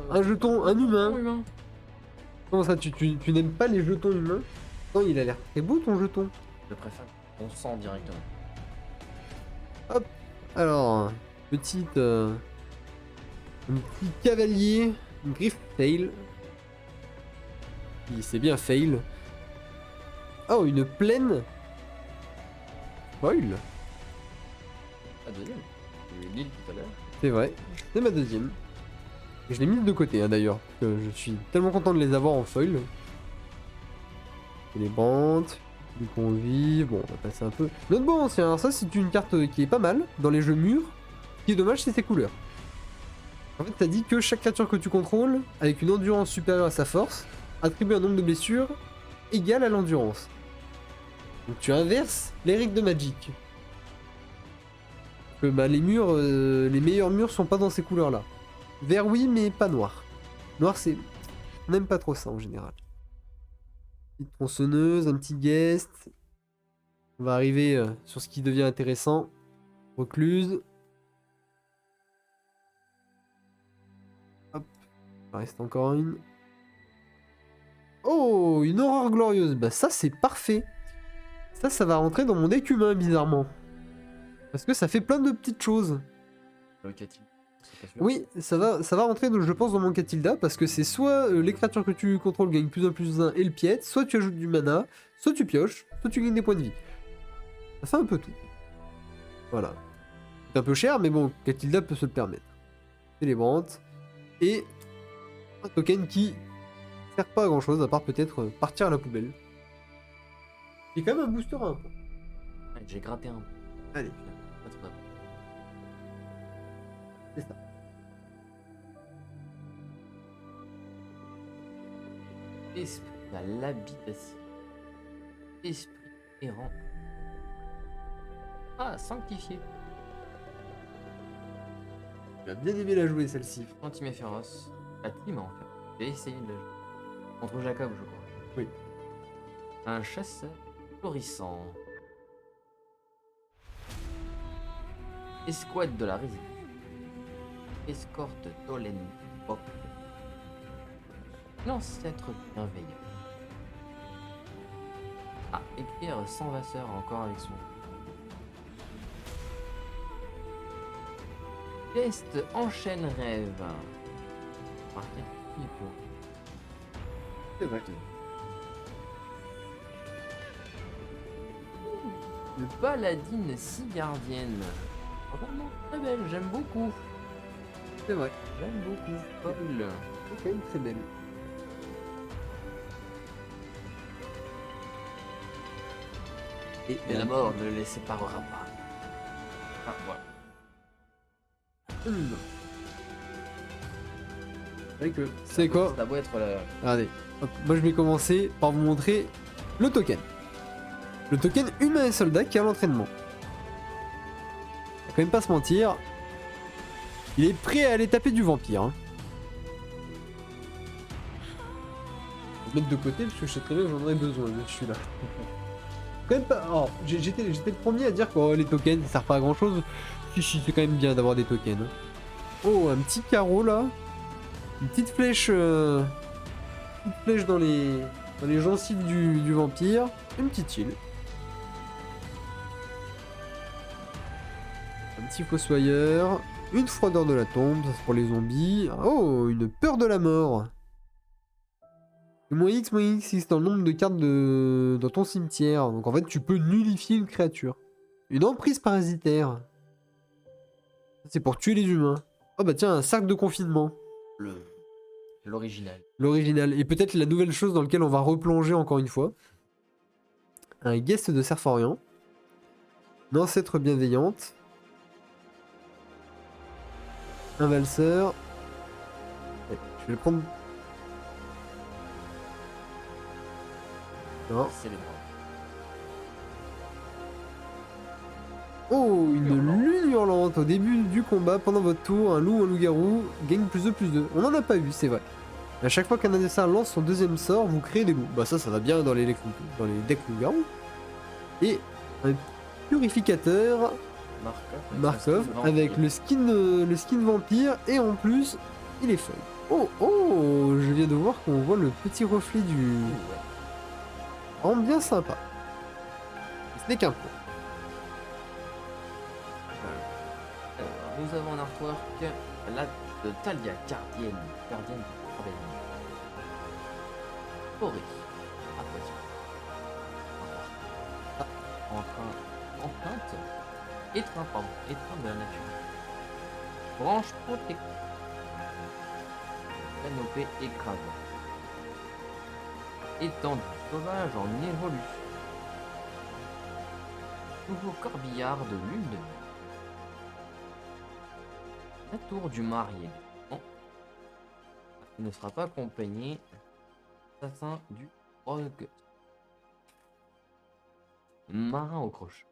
Speaker 2: Un jeton, un humain.
Speaker 1: humain.
Speaker 2: Comment ça, tu n'aimes pas les jetons humains? Non, il a l'air très beau ton jeton.
Speaker 1: Je préfère on sent directement.
Speaker 2: Alors, petite, un petit cavalier, une griffe fail. C'est bien fail. Oh, une plaine. Foil.
Speaker 1: La deuxième. J'ai eu l'île tout à l'heure.
Speaker 2: C'est vrai, c'est ma deuxième. Et je l'ai mise de côté d'ailleurs, parce que je suis tellement content de les avoir en foil. Et les bandes, du convive, bon on va passer un peu. Notre bon ancien, alors ça c'est une carte qui est pas mal dans les jeux mûrs. Ce qui est dommage c'est ses couleurs. En fait t'as dit que chaque créature que tu contrôles, avec une endurance supérieure à sa force, attribue un nombre de blessures égal à l'endurance. Donc tu inverses les règles de Magic. Que bah, les murs, les meilleurs murs sont pas dans ces couleurs là. Vert oui mais pas noir. Noir c'est... On n'aime pas trop ça en général. Petite tronçonneuse, un petit guest. On va arriver sur ce qui devient intéressant. Recluse. Hop. Il reste encore une. Oh, une aurore glorieuse. Bah ça c'est parfait. Ça va rentrer dans mon deck humain bizarrement. Parce que ça fait plein de petites choses.
Speaker 1: Le Katil.
Speaker 2: Oui, ça va rentrer, je pense, dans mon Catilda, parce que c'est soit les créatures que tu contrôles gagnent +1/+1 et le piète, soit tu ajoutes du mana, soit tu pioches, soit tu gagnes des points de vie. Ça fait un peu tout. Voilà. C'est un peu cher, mais bon, Catilda peut se le permettre. Célébrante. Et un token qui sert pas à grand chose, à part peut-être partir à la poubelle. Il y a quand même un booster à un point.
Speaker 1: Ouais, j'ai gratté un.
Speaker 2: Allez.
Speaker 1: Pas trop d'abord.
Speaker 2: C'est ça.
Speaker 1: Esprit à l'habitation. Esprit errant. Ah, sanctifié.
Speaker 2: Tu as bien aimé la jouer celle-ci.
Speaker 1: Antimé féroce. La team en fait. J'ai essayé de la jouer. Contre Jacob, je crois.
Speaker 2: Oui.
Speaker 1: Un chasseur florissant. Escouade de la résine. Escorte Tolen Bok. L'ancêtre bienveillant. Ah, écrire sans vasseur encore avec son. Test enchaîne rêve. Marquer Nico.
Speaker 2: C'est vrai.
Speaker 1: Le paladine si gardienne. Vraiment très belle, j'aime beaucoup.
Speaker 2: C'est vrai.
Speaker 1: J'aime beaucoup. Paul.
Speaker 2: C'est quand même très belle.
Speaker 1: Et la mort ne les séparera pas. Ah, voilà.
Speaker 2: C'est vrai que... C'est quoi?
Speaker 1: Ça doit être la...
Speaker 2: Regardez, hop, moi je vais commencer par vous montrer le token. Le token humain et soldat qui a l'entraînement. On va quand même pas se mentir. Il est prêt à aller taper du vampire. Hein. Je vais mettre de côté parce que je sais très bien que j'en aurais besoin de celui-là. Quand même pas. Oh, j'étais le premier à dire que oh, les tokens ça sert pas à grand chose. Si, c'est quand même bien d'avoir des tokens. Oh, un petit carreau là. Une petite flèche. Une flèche dans les gencives du vampire. Une petite île. Un petit fossoyeur. Une froideur de la tombe, ça c'est pour les zombies. Oh, une peur de la mort. -X dans le nombre de cartes dans ton cimetière. Donc en fait, tu peux nullifier une créature. Une emprise parasitaire. C'est pour tuer les humains. Oh bah tiens, un cercle de confinement.
Speaker 1: L'original.
Speaker 2: L'original. Et peut-être la nouvelle chose dans laquelle on va replonger encore une fois. Un guest de Serforian. Une ancêtre bienveillante. Un valseur. Ouais, je vais le prendre. Non.
Speaker 1: C'est les bras.
Speaker 2: Oh, une
Speaker 1: Hurlante.
Speaker 2: lune hurlante au début du combat, pendant votre tour, un loup ou un loup-garou gagne +2/+2. On en a pas eu, c'est vrai. À chaque fois qu'un adversaire lance son deuxième sort, vous créez des loups. Bah ça va bien dans les decks loup-garou. Et un purificateur Markov avec le skin vampire et en plus, il est fun. Oh, oh, je viens de voir qu'on voit le petit reflet du... Oh, bien sympa. Ce n'est qu'un point.
Speaker 1: Nous avons un artwork là, de Talia, gardienne du travail. Ori. Empreinte. Étreinte de la nature. Branche protectrice. Canopée écrasante. Étendue sauvage en évolution. Nouveau corbillard de lune de miel. La tour du marié. Bon. Il ne sera pas accompagné assassin du rogue. Marin au crochet.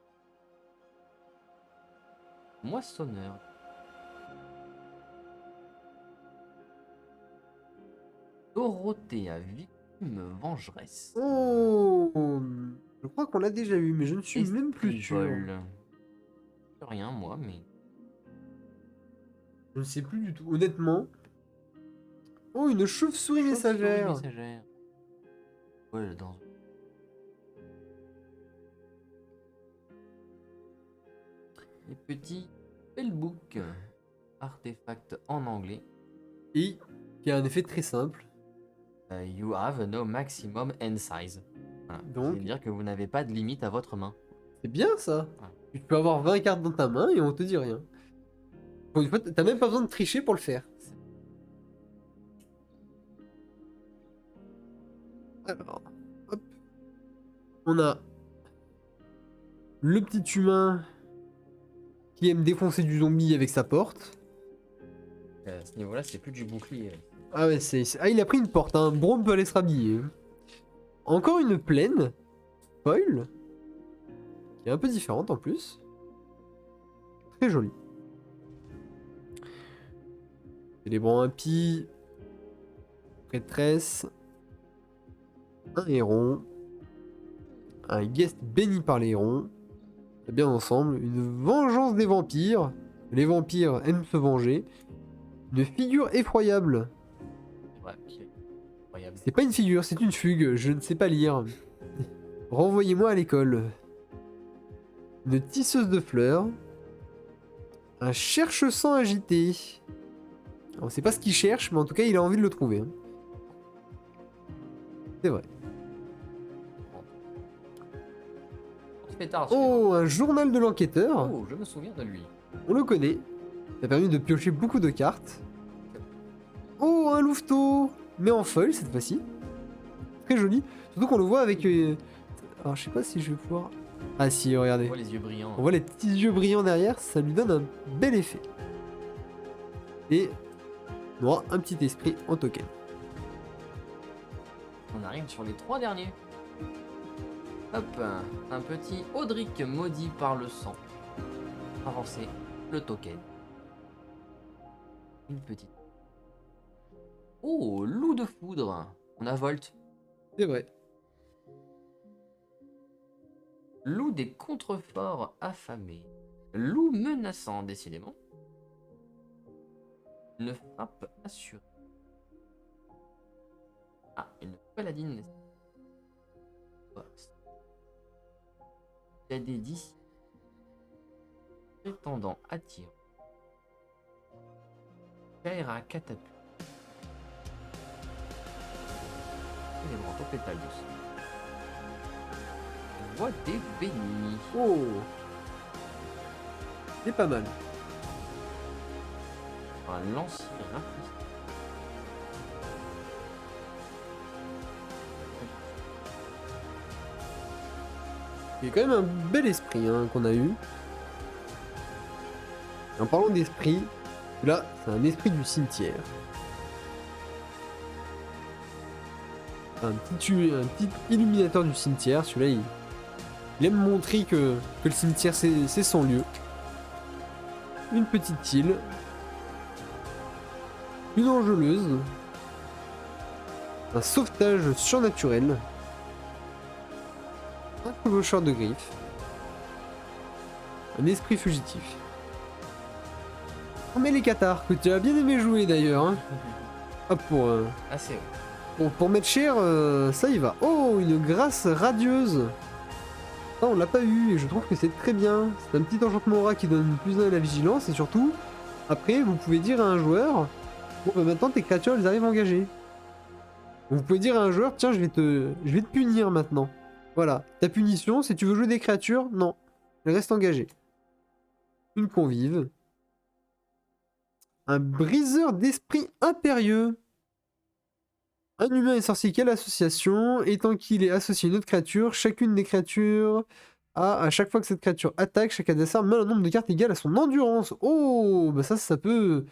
Speaker 1: Moissonneur. Dorothea, victime vengeresse.
Speaker 2: Oh, je crois qu'on l'a déjà eu, mais je ne suis même plus sûr.
Speaker 1: Estivole. Rien moi, mais
Speaker 2: Je ne sais plus du tout. Honnêtement. Oh, une chauve-souris messagère.
Speaker 1: Ouais, dans... Les petits spellbook. Artefact en anglais.
Speaker 2: Et qui a un effet très simple.
Speaker 1: You have no maximum end size. Voilà.
Speaker 2: Donc,
Speaker 1: c'est-à-dire que vous n'avez pas de limite à votre main.
Speaker 2: c'est bien ça.
Speaker 1: Voilà.
Speaker 2: Tu peux avoir 20 cartes dans ta main et on te dit rien. Pour une fois, t'as même pas besoin de tricher pour le faire. Alors, hop. On a le petit humain qui aime défoncer du zombie avec sa porte.
Speaker 1: À ce niveau-là, c'est plus du bouclier.
Speaker 2: Ah ouais, ah, il a pris une porte, hein. Braum peut aller se rhabiller. Encore une plaine. Foil. Qui est un peu différente en plus. Très jolie. Célébrant impie. Prêtresse. Un héron. Un guest béni par les hérons. C'est bien ensemble. Une vengeance des vampires. Les vampires aiment se venger. Une figure effroyable.
Speaker 1: Ouais, incroyable.
Speaker 2: C'est pas une figure, c'est une fugue. Je ne sais pas lire. Renvoyez-moi à l'école. Une tisseuse de fleurs. Un cherche-sang agité. On sait pas ce qu'il cherche, mais en tout cas, il a envie de le trouver. C'est vrai. Oh, un journal de l'enquêteur.
Speaker 1: Oh, je me souviens de lui.
Speaker 2: On le connaît. Ça a permis de piocher beaucoup de cartes. Oh, un louveteau. Mais en foil cette fois-ci. Très joli. Surtout qu'on le voit avec... Alors, je sais pas si je vais pouvoir... Ah si, regardez.
Speaker 1: On voit les yeux brillants.
Speaker 2: On voit les petits yeux brillants derrière. Ça lui donne un bel effet. Et on aura un petit esprit en token.
Speaker 1: On arrive sur les 3 derniers. Hop, un petit Audric maudit par le sang. Avancer le token. Une petite. Oh, loup de foudre. On a Volt.
Speaker 2: C'est vrai.
Speaker 1: Loup des contreforts affamés. Loup menaçant, décidément. Une frappe assurée. Ah, une paladine. Il y a des 10. Prétendant attirant. Kaira catapulte. Célébrant au pétale de sang. Voix des bénis.
Speaker 2: Oh. C'est pas mal.
Speaker 1: Un lancier rafraîchi.
Speaker 2: Il y a quand même un bel esprit hein, qu'on a eu. Et en parlant d'esprit, là, c'est un esprit du cimetière. Un petit illuminateur du cimetière. Celui-là, il aime montrer que le cimetière, c'est son lieu. Une petite île. Une angeleuse. Un sauvetage surnaturel. Un chevaucheur de griffes. Un esprit fugitif. Oh mais les cathares, que tu as bien aimé jouer d'ailleurs. Hein. Hop
Speaker 1: Assez
Speaker 2: pour mettre cher, ça y va. Oh, une grâce radieuse. Ça, on l'a pas eu et je trouve que c'est très bien. C'est un petit enchantement aura qui donne plus 1 à la vigilance et surtout, après, vous pouvez dire à un joueur, bon bah maintenant tes créatures elles arrivent engagées. Vous pouvez dire à un joueur, tiens je vais te punir maintenant. Voilà, ta punition, si tu veux jouer des créatures, non, elles restent engagées. Une convive. Un briseur d'esprit impérieux. Un humain est sorcier quelle association, et tant qu'il est associé à une autre créature, chacune des créatures a, à chaque fois que cette créature attaque, chaque adversaire met un nombre de cartes égal à son endurance. Oh, bah ça peut...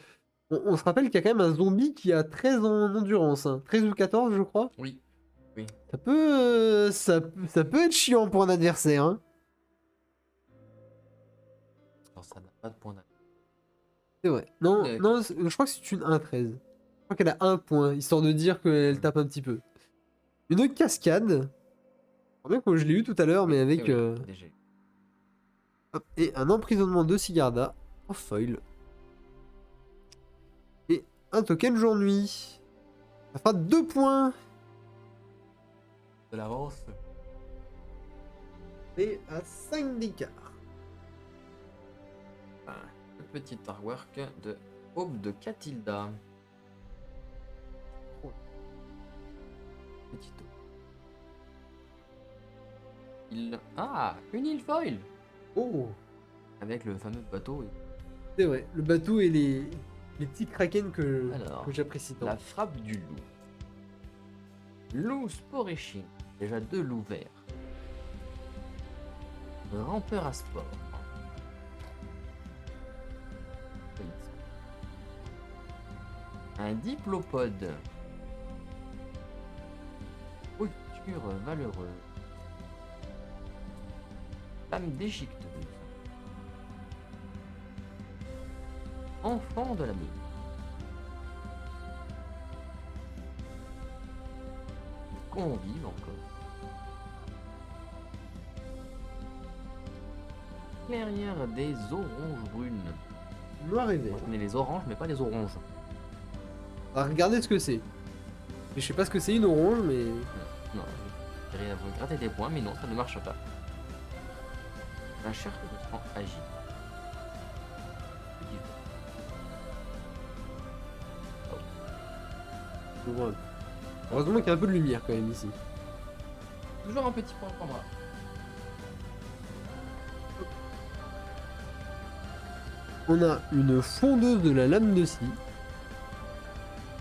Speaker 2: On se rappelle qu'il y a quand même un zombie qui a 13 en endurance, hein. 13 ou 14 je crois.
Speaker 1: Oui. Oui.
Speaker 2: Ça peut... ça peut être chiant pour un adversaire, hein.
Speaker 1: Alors ça n'a pas de point d'appui.
Speaker 2: C'est vrai. Non,
Speaker 1: Ouais.
Speaker 2: non, je crois que c'est une 1-13. Je crois qu'elle a 1 point, histoire de dire qu'elle tape un petit peu. Une cascade. Bien que je l'ai eu tout à l'heure, mais avec...
Speaker 1: Déjà.
Speaker 2: Hop, et un emprisonnement de Sigarda en foil. Et un token jour-nuit. Ça fera 2 points.
Speaker 1: De l'avance.
Speaker 2: Et à 5 d'écart.
Speaker 1: Le petit artwork de Aube de Catilda. Oh. Petit île. Ah, une île foil
Speaker 2: Oh,
Speaker 1: avec le fameux bateau.
Speaker 2: c'est vrai. Le bateau et les petits kraken que j'apprécie tant.
Speaker 1: La frappe du loup. Loup sporéchine. Déjà 2 loups verts. Rampeur à sport. Un diplopode. Posture valeureuse. Femme déchiqueteuse. Enfant de la meute. Convive encore. Clairière des oranges brunes.
Speaker 2: Noir et vert.
Speaker 1: On connaît les oranges, mais pas les oranges.
Speaker 2: Alors regardez ce que c'est. Je sais pas ce que c'est une orange, mais...
Speaker 1: Non, j'ai vous gratter des points, mais non, ça ne marche pas. Un cher de sang agit.
Speaker 2: Voilà. Heureusement qu'il y a un peu de lumière quand même ici.
Speaker 1: Toujours un petit point pour moi.
Speaker 2: On a une fondeuse de la lame de scie.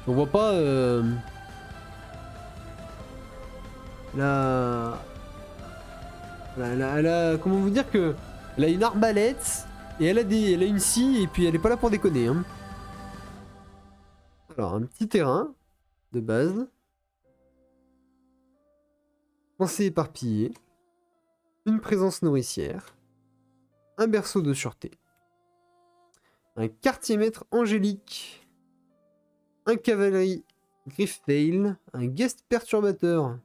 Speaker 2: On voit pas elle a, comment vous dire que elle a une arbalète et elle a une scie et puis elle est pas là pour déconner. Hein. Alors un petit terrain de base. Pensée éparpillée. Une présence nourricière. Un berceau de sûreté. Un quartier-maître angélique. Un cavalerie Grifftail. Un guest perturbateur.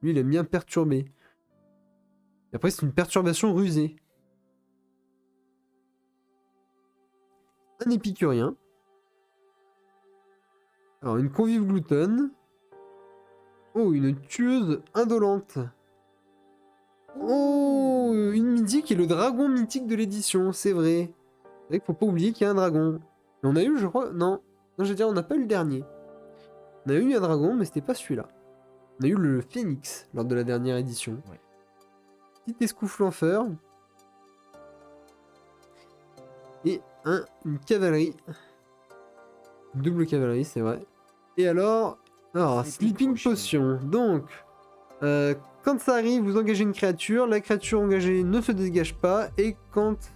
Speaker 2: Lui, il aime bien perturber. Et après, c'est une perturbation rusée. Un épicurien. Alors, une convive gloutonne. Oh, une tueuse indolente. Oh, une mythique et le dragon mythique de l'édition, c'est vrai. C'est vrai qu'il faut pas oublier qu'il y a un dragon. Et on a eu, je crois... Non, je veux dire, on n'a pas eu le dernier. On a eu un dragon, mais c'était pas celui-là. On a eu le phénix lors de la dernière édition.
Speaker 1: Ouais.
Speaker 2: Petit escouflanfeur. Et une cavalerie. Double cavalerie, c'est vrai. Et alors... Sleeping Potion. Donc, quand ça arrive, vous engagez une créature. La créature engagée ne se dégage pas. Et quand...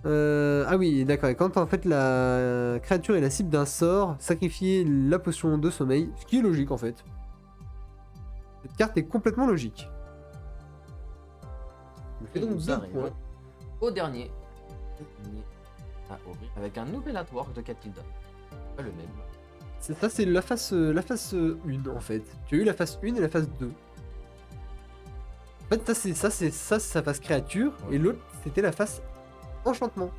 Speaker 2: ah oui, d'accord. Et quand en fait la créature est la cible d'un sort, sacrifiez la potion de sommeil. Ce qui est logique en fait. Cette carte est complètement logique. On fait donc
Speaker 1: nous
Speaker 2: 2
Speaker 1: arrivons
Speaker 2: points.
Speaker 1: au dernier. À ouvrir avec un nouvel artwork de Catilda. Pas le même.
Speaker 2: Ça c'est la phase 1 en fait. Tu as eu la phase 1 et la phase 2. En fait ça c'est sa phase créature.
Speaker 1: Ouais.
Speaker 2: Et l'autre c'était la phase enchantement.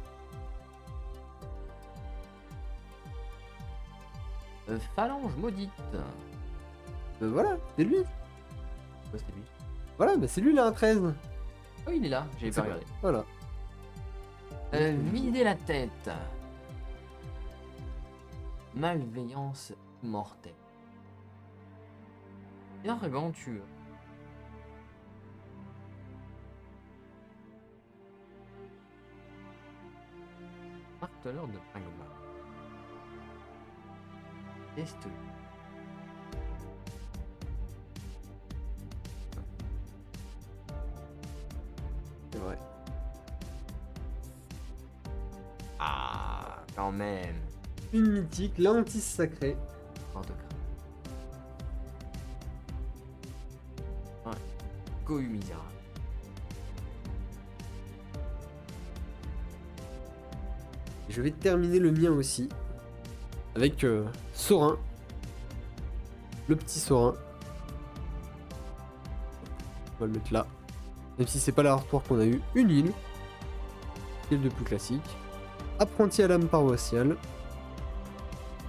Speaker 1: Phalange maudite.
Speaker 2: Voilà, c'est lui.
Speaker 1: Ouais, c'est lui.
Speaker 2: Voilà, bah c'est lui là, un 13.
Speaker 1: Oh, il est là, j'ai pas regardé.
Speaker 2: Voilà.
Speaker 1: Vider la tête. Malveillance mortelle. Gargantueux. Marteleur de Pangma. Teste.
Speaker 2: C'est vrai.
Speaker 1: Ah, quand même.
Speaker 2: Une mythique, la hantise sacrée.
Speaker 1: Autographe. Ouais. Cohue misérable.
Speaker 2: Je vais terminer le mien aussi. Avec Sorin. Le petit Sorin. On va le mettre là. Même si c'est pas l'artwork qu'on a eu. Une île. Île de plus classique. Apprenti à l'âme paroissiale.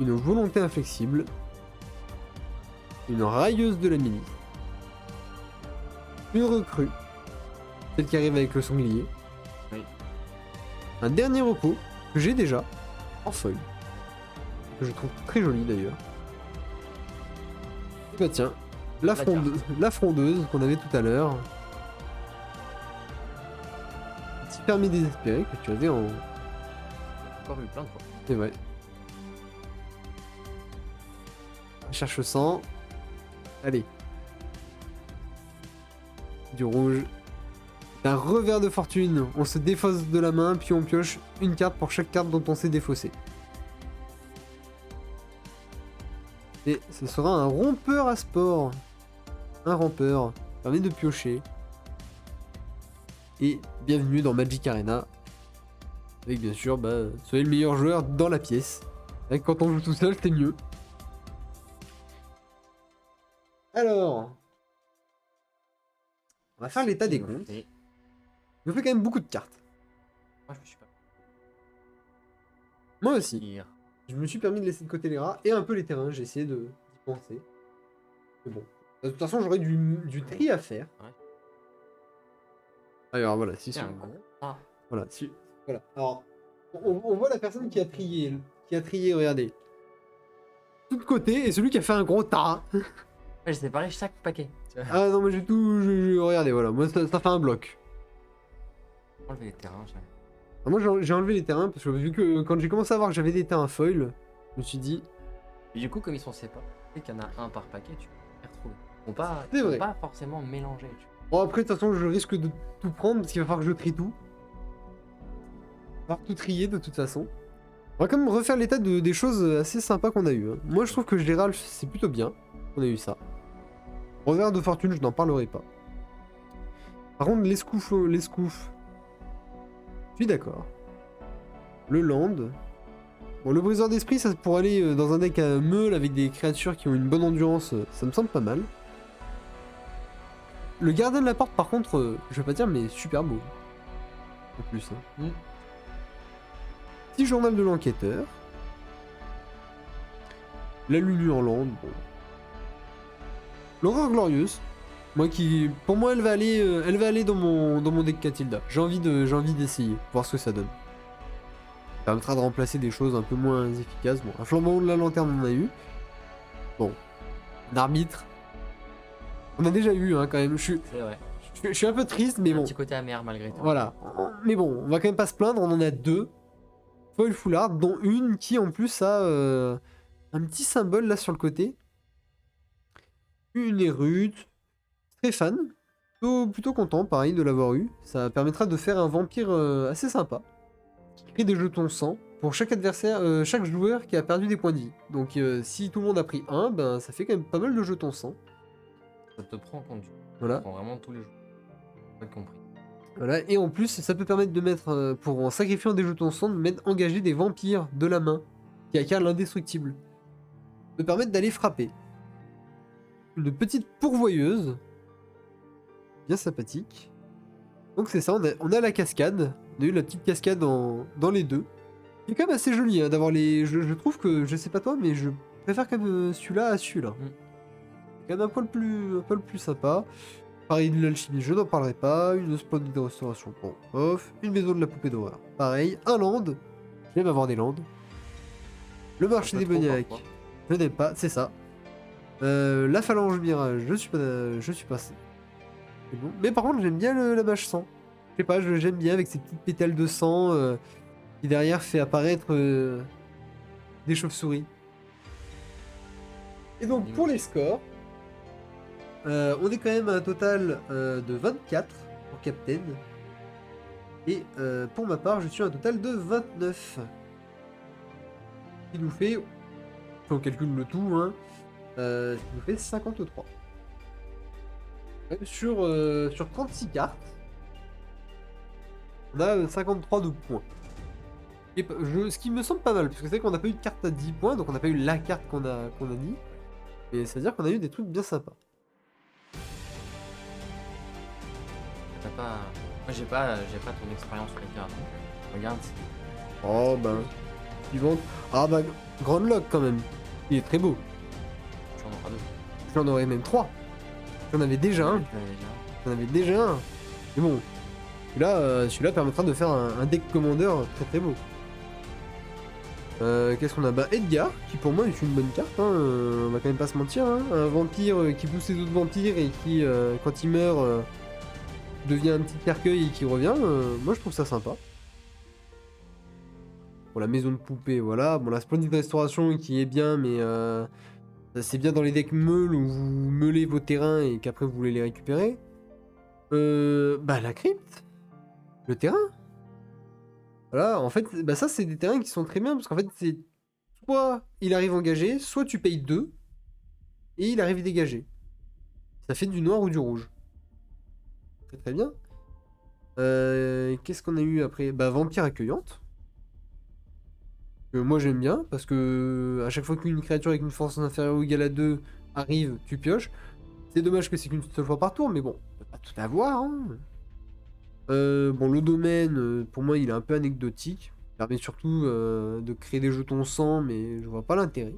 Speaker 2: Une volonté inflexible. Une railleuse de la milice. Une recrue. Celle qui arrive avec le sanglier.
Speaker 1: Oui.
Speaker 2: Un dernier repos que j'ai déjà en feuille. Que je trouve très joli d'ailleurs. Et bah tiens, la frondeuse qu'on avait tout à l'heure. Petit permis désespéré que tu avais en...
Speaker 1: Encore vu plein de fois.
Speaker 2: C'est vrai. Cherche 100. Allez. Du rouge. Un revers de fortune. On se défausse de la main, puis on pioche une carte pour chaque carte dont on s'est défaussé. Et ce sera un rompeur à sport. Un rompeur. Permet de piocher. Et bienvenue dans Magic Arena. Avec bien sûr, soyez le meilleur joueur dans la pièce. Et quand on joue tout seul, c'est mieux. Alors, on va faire l'état des comptes. Il nous fait quand même beaucoup de cartes.
Speaker 1: Moi, je me suis pas.
Speaker 2: Moi aussi.
Speaker 1: Dire.
Speaker 2: Je me suis permis de laisser de côté les rats et un peu les terrains. J'ai essayé d'y penser. Mais bon. De toute façon, j'aurais du tri à faire.
Speaker 1: Ouais.
Speaker 2: Alors voilà, si
Speaker 1: C'est un gros. Ah.
Speaker 2: Voilà, si. Voilà. Alors, on voit la personne qui a trié. Regardez. Tout de côté et celui qui a fait un gros tas.
Speaker 1: Ouais, j'ai séparé chaque paquet.
Speaker 2: Ah non, mais j'ai tout. Regardez, voilà. Moi, ça fait un bloc.
Speaker 1: Enlever les terrains.
Speaker 2: Ah, moi, j'ai enlevé les terrains parce que vu que quand j'ai commencé à voir que j'avais des terrains foil, je me suis dit.
Speaker 1: Et du coup, comme ils sont séparés, tu sais qu'il y en a un par paquet, tu peux les retrouver.
Speaker 2: C'est vrai.
Speaker 1: Pas forcément mélanger.
Speaker 2: Bon, après, de toute façon, je risque de tout prendre parce qu'il va falloir que je trie tout. Il va falloir tout trier de toute façon. On va quand même refaire l'état des choses assez sympas qu'on a eu. Hein. Moi, je trouve que général, c'est plutôt bien qu'on a eu ça. Revers de fortune, je n'en parlerai pas. Par contre, l'escouf, je suis d'accord. Le land. Bon, le briseur d'esprit, ça pour aller dans un deck à meule avec des créatures qui ont une bonne endurance, ça me semble pas mal. Le gardien de la porte, par contre, je vais pas dire, mais super beau. En plus. Hein. Petit journal de l'enquêteur. La Lulu en land, bon. L'horreur glorieuse. Pour moi, elle va aller dans mon deck Catilda. J'ai envie d'essayer, voir ce que ça donne. permettra de remplacer des choses un peu moins efficaces. Bon, un flambeau de la lanterne, on en a eu. Bon, un arbitre. On a déjà eu, hein, quand même.
Speaker 1: C'est vrai.
Speaker 2: Je suis un peu triste, mais
Speaker 1: Un
Speaker 2: bon.
Speaker 1: petit côté amer malgré tout.
Speaker 2: Voilà. Mais bon, on va quand même pas se plaindre, on en a 2. Foil foulard, dont une qui en plus a un petit symbole là sur le côté. Une érute. Très fan. Plutôt content, pareil, de l'avoir eu. Ça permettra de faire un vampire assez sympa. Qui crée des jetons sang pour chaque adversaire, chaque joueur qui a perdu des points de vie. Donc si tout le monde a pris un, ben ça fait quand même pas mal de jetons sang.
Speaker 1: Ça te prend en compte.
Speaker 2: Voilà.
Speaker 1: Ça prend vraiment tous les jours. Pas compris.
Speaker 2: Voilà, et en plus, ça peut permettre de mettre, pour en sacrifiant des jetons sang, de mettre engager des vampires de la main, qui acquièrent l'indestructible. Ça peut permettre d'aller frapper. Une petite pourvoyeuse, bien sympathique. Donc c'est ça, on a la cascade, on a eu la petite cascade dans les deux. C'est quand même assez joli hein, d'avoir les... Je trouve que, je sais pas toi, mais je préfère quand même celui-là à celui-là. C'est quand même un poil plus sympa. Pareil, de l'alchimie, je n'en parlerai pas. Une splendide de restauration, bon, off. Une maison de la poupée d'horreur, pareil. Un land, j'aime avoir des lands. Le marché des démoniaque, je n'aime pas, c'est ça. La phalange mirage, je suis pas. C'est bon. Mais par contre, j'aime bien la mâche sang. Je sais pas, j'aime bien avec ces petites pétales de sang qui derrière fait apparaître des chauves-souris. Et donc, pour les scores. On est quand même à un total de 24 pour Captain. Et pour ma part, je suis à un total de 29. Ce qui nous fait, si on calcule le tout, hein, ce qui nous fait 53. Même sur 36 cartes, on a 53 de points. Et ce qui me semble pas mal, parce que c'est vrai qu'on n'a pas eu de carte à 10 points, donc on n'a pas eu la carte qu'on a dit. Et c'est-à-dire qu'on a eu des trucs bien sympas.
Speaker 1: Moi j'ai pas ton expérience sur les cartes. Regarde.
Speaker 2: Oh ben. Suivante. Ah bah Grand Lock quand même. Il est très beau.
Speaker 1: Tu en auras 2.
Speaker 2: J'en aurais même 3. J'en avais déjà un. J'en avais déjà un. Mais bon. Celui-là permettra de faire un deck commander très très beau. Qu'est-ce qu'on a? Bah Edgar, qui pour moi est une bonne carte, hein. On va quand même pas se mentir, hein. Un vampire qui pousse les autres vampires et qui, quand il meurt, devient un petit cercueil et qui revient, moi je trouve ça sympa. Bon, la maison de poupée, voilà. Bon, la splendide restauration qui est bien, mais c'est bien dans les decks meule où vous meulez vos terrains et qu'après vous voulez les récupérer. Bah la crypte, le terrain. Voilà, en fait, bah ça c'est des terrains qui sont très bien parce qu'en fait c'est soit il arrive engagé, soit tu payes 2 et il arrive dégagé. Ça fait du noir ou du rouge. Très très bien. Qu'est-ce qu'on a eu après? Bah vampire accueillante. Que moi j'aime bien parce que à chaque fois qu'une créature avec une force inférieure ou égale à 2 arrive, tu pioches. C'est dommage que c'est qu'une seule fois par tour, mais bon, on peut pas tout avoir, hein. Bon, le domaine, pour moi, il est un peu anecdotique. Il permet surtout de créer des jetons sang, mais je vois pas l'intérêt.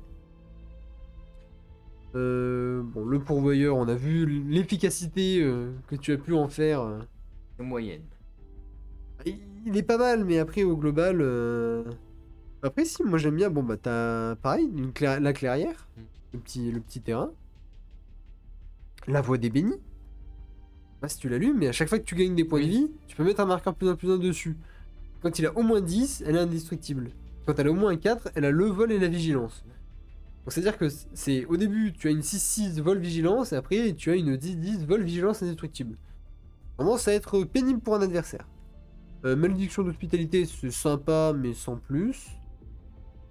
Speaker 2: Bon, le pourvoyeur, on a vu l'efficacité que tu as pu en faire.
Speaker 1: Moyenne.
Speaker 2: Il est pas mal, mais après, au global... Après, si, moi j'aime bien. Bon, bah, t'as pareil, la clairière, le petit terrain. La voie des bénis. Je sais pas si tu l'as lu, mais à chaque fois que tu gagnes des points de vie, tu peux mettre un marqueur plus 1 dessus. Quand il a au moins 10, elle est indestructible. Quand elle a au moins 4, elle a le vol et la vigilance. Donc c'est-à-dire que c'est au début, tu as une 6-6 vol vigilance, et après tu as une 10-10 vol vigilance indestructible. Vraiment, ça va être pénible pour un adversaire. Malédiction d'hospitalité, c'est sympa, mais sans plus.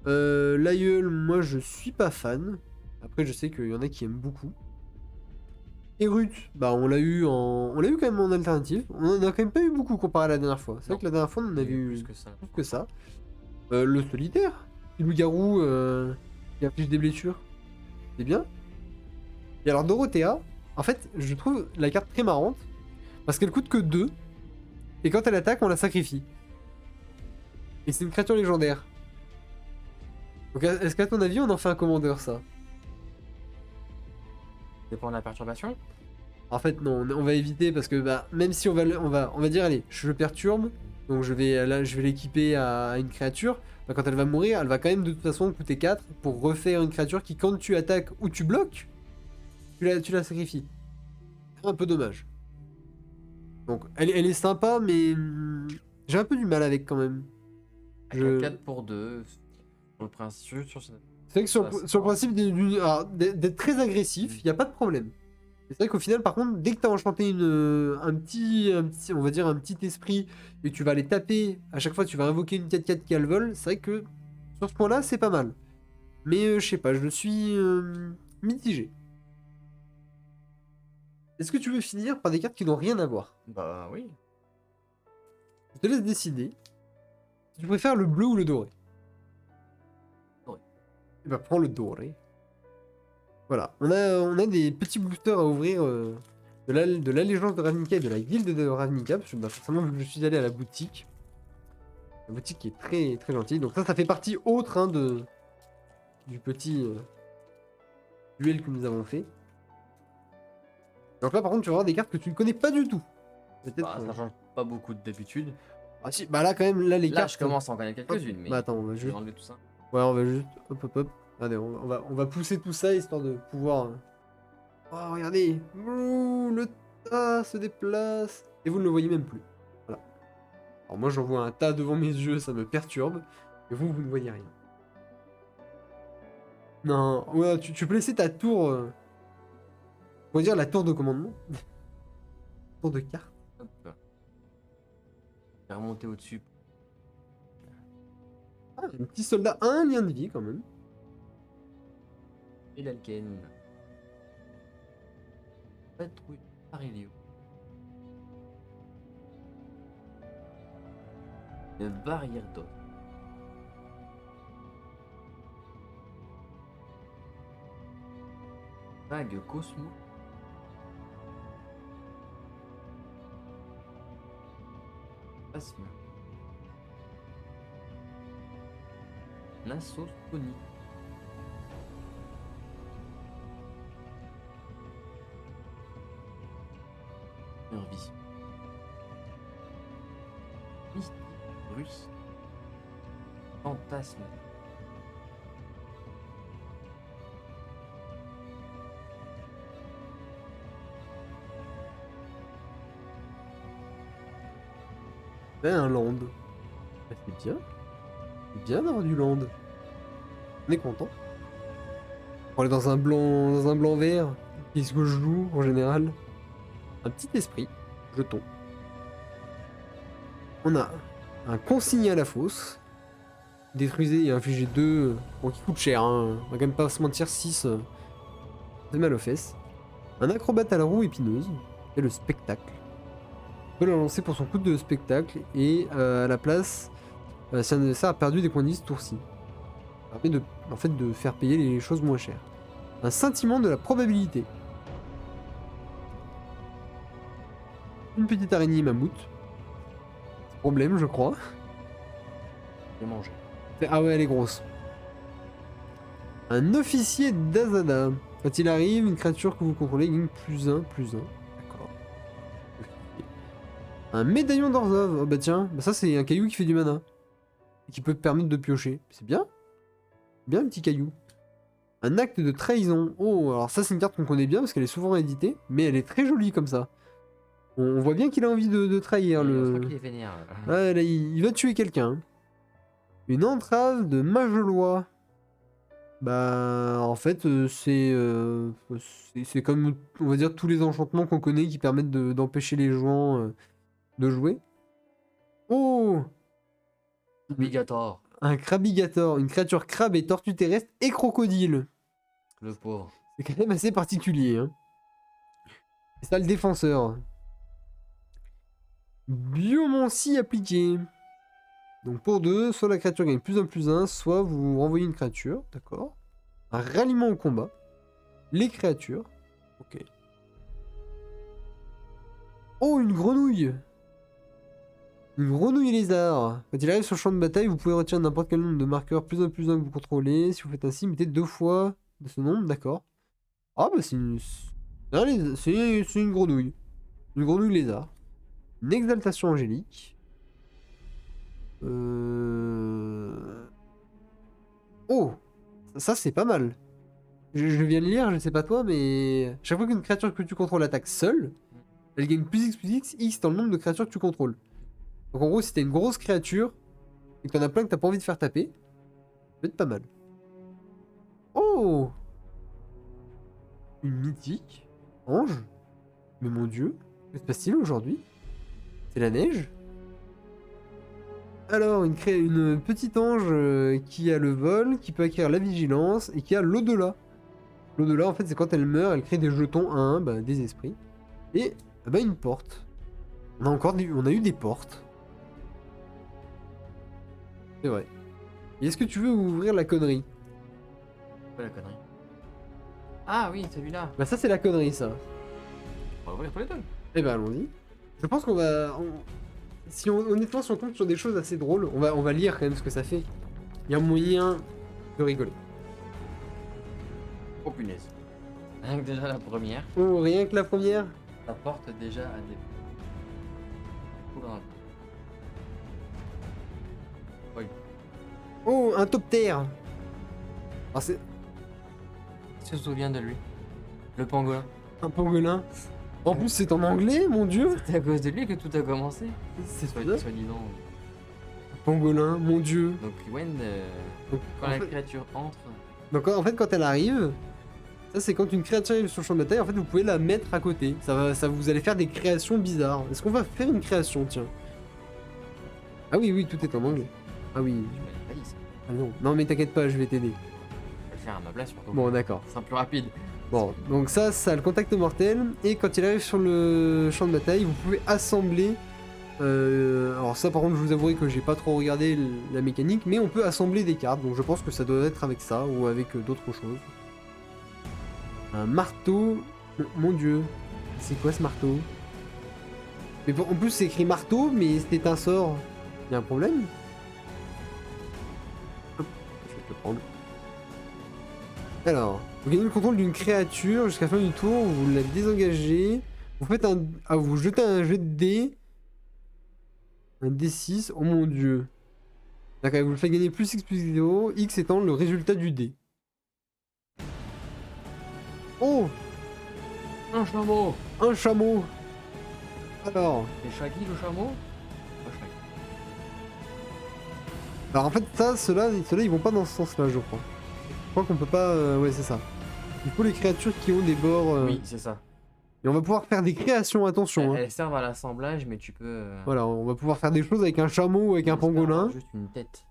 Speaker 2: L'aïeul, moi je suis pas fan. Après, je sais qu'il y en a qui aiment beaucoup. Érute, bah on l'a eu quand même en alternative. On en a quand même pas eu beaucoup comparé à la dernière fois. C'est vrai que la dernière fois on en avait eu
Speaker 1: plus que ça.
Speaker 2: Plus que ça. Le solitaire, le loup-garou qui inflige des blessures. C'est bien. Et alors Dorothea, en fait, je trouve la carte très marrante parce qu'elle coûte que 2 et quand elle attaque, on la sacrifie. Et c'est une créature légendaire. Donc est-ce qu'à ton avis, on en fait un commandeur ça?
Speaker 1: Dépend de la perturbation.
Speaker 2: En fait, non, on va éviter parce que bah, même si on va dire, allez, je le perturbe, donc là, je vais l'équiper à une créature. Bah, quand elle va mourir, elle va quand même de toute façon coûter 4 pour refaire une créature qui, quand tu attaques ou tu bloques, tu la sacrifies. Un peu dommage. Donc, elle est sympa, mais j'ai un peu du mal avec quand même.
Speaker 1: Avec un 4 pour 2, sur le principe,
Speaker 2: C'est vrai que sur le principe d'être très agressif, il n'y a pas de problème. C'est vrai qu'au final, par contre, dès que tu as enchanté un petit, on va dire un petit esprit, et que tu vas aller taper, à chaque fois tu vas invoquer une 4-4 qui a le vol, c'est vrai que sur ce point-là, c'est pas mal. Mais je sais pas, je suis mitigé. Est-ce que tu veux finir par des cartes qui n'ont rien à voir?
Speaker 1: Bah oui.
Speaker 2: Je te laisse décider. Si tu préfères le bleu ou le doré?
Speaker 1: Doré.
Speaker 2: Et bah prends le doré. Voilà, on a des petits boosters à ouvrir de l'allégeance de Ravnica et de la guilde de Ravnica, parce que bah, forcément vu que je suis allé à la boutique qui est très très gentille, donc ça fait partie autre hein, du petit duel que nous avons fait. Donc là par contre tu vas avoir des cartes que tu ne connais pas du tout.
Speaker 1: Bah, ça change pas beaucoup d'habitude.
Speaker 2: Ah si, bah là quand même, là les
Speaker 1: Là,
Speaker 2: cartes...
Speaker 1: je commence à en connaître quelques-unes, mais
Speaker 2: Bah attends, on va
Speaker 1: je vais
Speaker 2: juste...
Speaker 1: enlever tout ça.
Speaker 2: Ouais, on va juste... Hop hop hop. Allez, on va pousser tout ça histoire de pouvoir... Oh regardez, ouh, le tas se déplace. Et vous ne le voyez même plus. Voilà. Alors moi j'en vois un tas devant mes yeux, ça me perturbe. Et vous ne voyez rien. Non, ouais, tu peux laisser ta tour... on va dire la tour de commandement. Tour de carte.
Speaker 1: Hop. Je vais remonter au-dessus.
Speaker 2: Ah, un petit soldat, un lien de vie quand même.
Speaker 1: Et l'alken. Patrouille Aurélio. Une barrière d'or. Vague Cosmo. Asthme. Nassau Pony. Vision. Mystique russe. Fantasme.
Speaker 2: Un land. Bah, c'est bien. C'est bien d'avoir du land. On est content. On est dans un blanc vert. Qu'est-ce que je joue en général? Un petit esprit. Jeton. On a un consigné à la fosse. Détruisez et infligez 2. Bon, qui coûte cher, hein. On va quand même pas se mentir, 6. C'est mal aux fesses. Un acrobate à la roue épineuse. Et le spectacle. On peut le lancer pour son coup de spectacle. Et à la place, si un adversaire a perdu des points de vie ce tour-ci. Ça permet en fait, de faire payer les choses moins chères. Un sentiment de la probabilité. Une petite araignée mammouth. Problème, je crois.
Speaker 1: Et manger.
Speaker 2: Ah ouais, elle est grosse. Un officier d'Azada. Quand il arrive, une créature que vous contrôlez gagne +1, +1. D'accord. Un médaillon d'Orzhov. Oh bah tiens, bah ça c'est un caillou qui fait du mana. Et qui peut te permettre de piocher. C'est bien. Bien un petit caillou. Un acte de trahison. Oh, alors ça c'est une carte qu'on connaît bien parce qu'elle est souvent éditée. Mais elle est très jolie comme ça. On voit bien qu'il a envie de trahir le...
Speaker 1: Je crois qu'il est vénère.
Speaker 2: Ouais, là, il va tuer quelqu'un. Une entrave de Magelois. Bah, en fait, c'est comme, on va dire, tous les enchantements qu'on connaît qui permettent d'empêcher les joueurs de jouer. Oh!
Speaker 1: Obligatoire.
Speaker 2: Un Crabigator, une créature crabe et tortue terrestre et crocodile.
Speaker 1: Le pauvre.
Speaker 2: C'est quand même assez particulier, hein. C'est ça le défenseur. Biomancie appliquée. Donc pour 2, soit la créature gagne +1/+1, soit vous renvoyez une créature, d'accord. Un ralliement au combat. Les créatures. Ok. Oh, une grenouille! Une grenouille lézard. Quand il arrive sur le champ de bataille, vous pouvez retirer n'importe quel nombre de marqueurs +1/+1 que vous contrôlez. Si vous faites ainsi, mettez 2 fois de ce nombre, d'accord. Ah bah c'est une... Non, c'est une grenouille. Une grenouille lézard. Une exaltation angélique. Oh! Ça, c'est pas mal. Je viens de lire, je sais pas toi, mais chaque fois qu'une créature que tu contrôles attaque seule, elle gagne plus X dans le nombre de créatures que tu contrôles. Donc en gros, si t'as une grosse créature et que t'en as plein que t'as pas envie de faire taper, ça peut être pas mal. Oh! Une mythique. Ange. Mais mon dieu, que se passe-t-il aujourd'hui? C'est la neige? Alors, une petite ange qui a le vol, qui peut acquérir la vigilance et qui a l'au-delà. L'au-delà, en fait, c'est quand elle meurt, elle crée des jetons 1, bah, des esprits. Et bah, une porte. On a eu des portes. C'est vrai. Et est-ce que tu veux ouvrir la connerie?
Speaker 1: Quoi la connerie? Ah oui, celui-là.
Speaker 2: Bah ça c'est la connerie ça.
Speaker 1: On va ouvrir tous les deux.
Speaker 2: Eh ben allons-y. Je pense qu'on va... honnêtement, si on compte sur des choses assez drôles, on va lire quand même ce que ça fait. Il y a moyen de rigoler.
Speaker 1: Oh punaise. Rien que déjà la première,
Speaker 2: Oh, rien que la première.
Speaker 1: ça porte déjà à des... Ouvre. Oui.
Speaker 2: Oh, un top terre. Ah, c'est
Speaker 1: Tu te souviens de lui? Le pangolin.
Speaker 2: un pangolin. En plus c'est en anglais, mon dieu.
Speaker 1: C'est à cause de lui que tout a commencé.
Speaker 2: C'est
Speaker 1: Soit
Speaker 2: ça.
Speaker 1: disant.
Speaker 2: Pangolin, mon dieu.
Speaker 1: Donc Gwen,
Speaker 2: Donc,
Speaker 1: quand
Speaker 2: en
Speaker 1: la
Speaker 2: fait-
Speaker 1: créature entre...
Speaker 2: Donc en fait quand elle arrive, ça c'est quand une créature arrive sur le champ de bataille, en fait vous pouvez la mettre à côté. Ça vous allez faire des créations bizarres. Est-ce qu'on va faire une création, tiens? Ah oui, oui, tout est en anglais. Ah oui.
Speaker 1: Tu m'as pas dit ça.
Speaker 2: Ah non. Non mais t'inquiète pas, je vais t'aider.
Speaker 1: Je vais le faire à ma place surtout.
Speaker 2: Bon d'accord.
Speaker 1: C'est un plus rapide.
Speaker 2: Bon, donc ça a le contact mortel, et quand il arrive sur le champ de bataille, vous pouvez assembler... alors ça par contre je vous avouerai que j'ai pas trop regardé la mécanique, mais on peut assembler des cartes, donc je pense que ça doit être avec ça, ou avec d'autres choses. Un marteau... Mon dieu, c'est quoi ce marteau? Mais en plus c'est écrit marteau, mais c'est un sort. Il y a un problème? Hop, je vais te le prendre. Alors, vous gagnez le contrôle d'une créature jusqu'à la fin du tour, vous la désengagez, vous faites un... Ah, vous jetez un jet de dés. Un D6, oh mon dieu. D'accord, vous le faites gagner plus X plus 0, X étant le résultat du dé. Oh,
Speaker 1: Un chameau.
Speaker 2: un chameau. Alors,
Speaker 1: C'est Shaggy le chameau? Pas Shaggy.
Speaker 2: alors en fait ça, ceux-là ils vont pas dans ce sens-là je crois. Je crois qu'on peut pas... ouais c'est ça. Il faut les créatures qui ont des bords...
Speaker 1: Oui, c'est ça.
Speaker 2: Et on va pouvoir faire des créations, attention. Hein.
Speaker 1: Elles servent à l'assemblage, mais tu peux...
Speaker 2: Voilà, on va pouvoir faire des choses avec un chameau ou avec un
Speaker 1: j'espère
Speaker 2: pangolin.
Speaker 1: avoir juste une tête.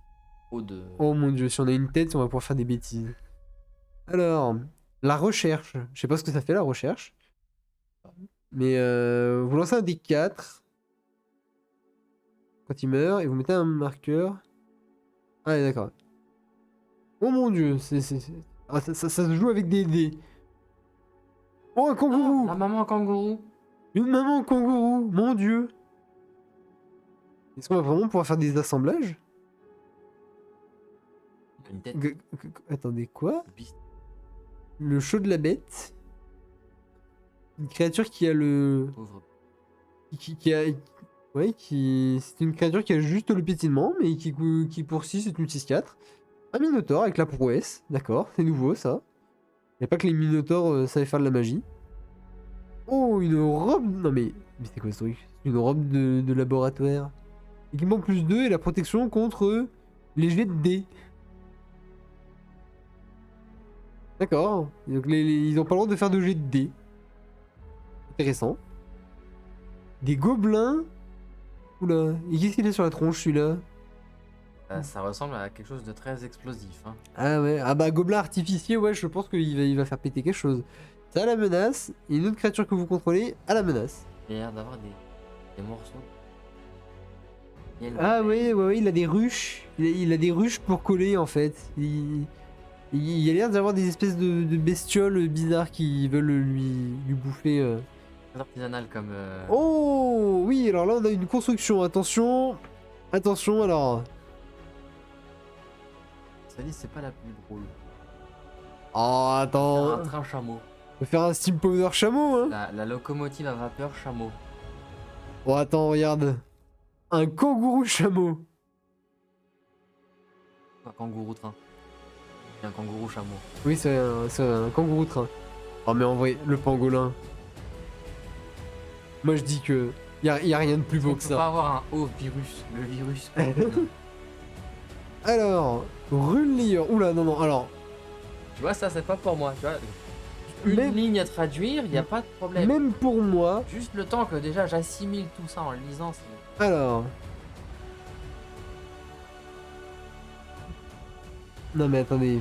Speaker 1: Au de...
Speaker 2: Oh mon dieu, si on a une tête, on va pouvoir faire des bêtises. Alors, la recherche. Je sais pas ce que ça fait la recherche. Mais vous lancez un D4 quand il meurt et vous mettez un marqueur. Ah ouais, d'accord. Oh mon dieu, Ah, ça se joue avec des dés. Oh un kangourou.
Speaker 1: Ah, la maman kangourou.
Speaker 2: Une maman kangourou, mon dieu. Est-ce qu'on va vraiment pouvoir faire des assemblages?
Speaker 1: Une tête.
Speaker 2: Attendez, quoi?
Speaker 1: Bis-
Speaker 2: Le show de la bête. Une créature qui a le...
Speaker 1: Pauvre.
Speaker 2: Qui a... Ouais, c'est une créature qui a juste le pétinement, mais qui pour 6 c'est une 6-4. Un minotaure avec la prouesse, d'accord, c'est nouveau ça. Il n'y a pas que les minotaures savaient faire de la magie. Oh, une robe... Non mais c'est quoi ce truc? Une robe de laboratoire. Équipement plus 2 et la protection contre les jets de dés. D'accord, donc ils ont pas le droit de faire de jets de dés. Intéressant. Des gobelins. Oula, et qu'est-ce qu'il a sur la tronche celui-là?
Speaker 1: Ça ressemble à quelque chose de très explosif. Hein.
Speaker 2: Ah ouais, ah bah gobelin artificier, ouais, je pense il va faire péter quelque chose. Ça a la menace, et une autre créature que vous contrôlez a la menace.
Speaker 1: Il a l'air d'avoir des morceaux.
Speaker 2: Ah ouais, il a des ruches. Il a des ruches pour coller en fait. Il a l'air d'avoir des espèces de bestioles bizarres qui veulent lui bouffer.
Speaker 1: Très artisanal comme...
Speaker 2: Oh oui, alors là on a une construction, attention. Attention alors.
Speaker 1: Ça dit, c'est pas la plus drôle.
Speaker 2: Oh
Speaker 1: Un
Speaker 2: attends.
Speaker 1: train chameau.
Speaker 2: On peut faire un steam powder chameau, hein.
Speaker 1: La locomotive à vapeur chameau.
Speaker 2: Bon, attends, regarde. Un kangourou chameau.
Speaker 1: Un kangourou train. Et un kangourou chameau.
Speaker 2: Oui, c'est un kangourou train. Oh, mais en vrai, le pangolin. Moi, je dis que y a rien de plus beau
Speaker 1: On
Speaker 2: que
Speaker 1: peut
Speaker 2: ça.
Speaker 1: pas avoir un haut virus. Le virus.
Speaker 2: Alors, Runelier. Oula, non, alors.
Speaker 1: Tu vois, ça, c'est pas pour moi. Tu vois, une
Speaker 2: Même-
Speaker 1: ligne à traduire, y a pas de problème.
Speaker 2: Même pour moi.
Speaker 1: Juste le temps que déjà j'assimile tout ça en le lisant, c'est...
Speaker 2: Alors. Non, mais attendez.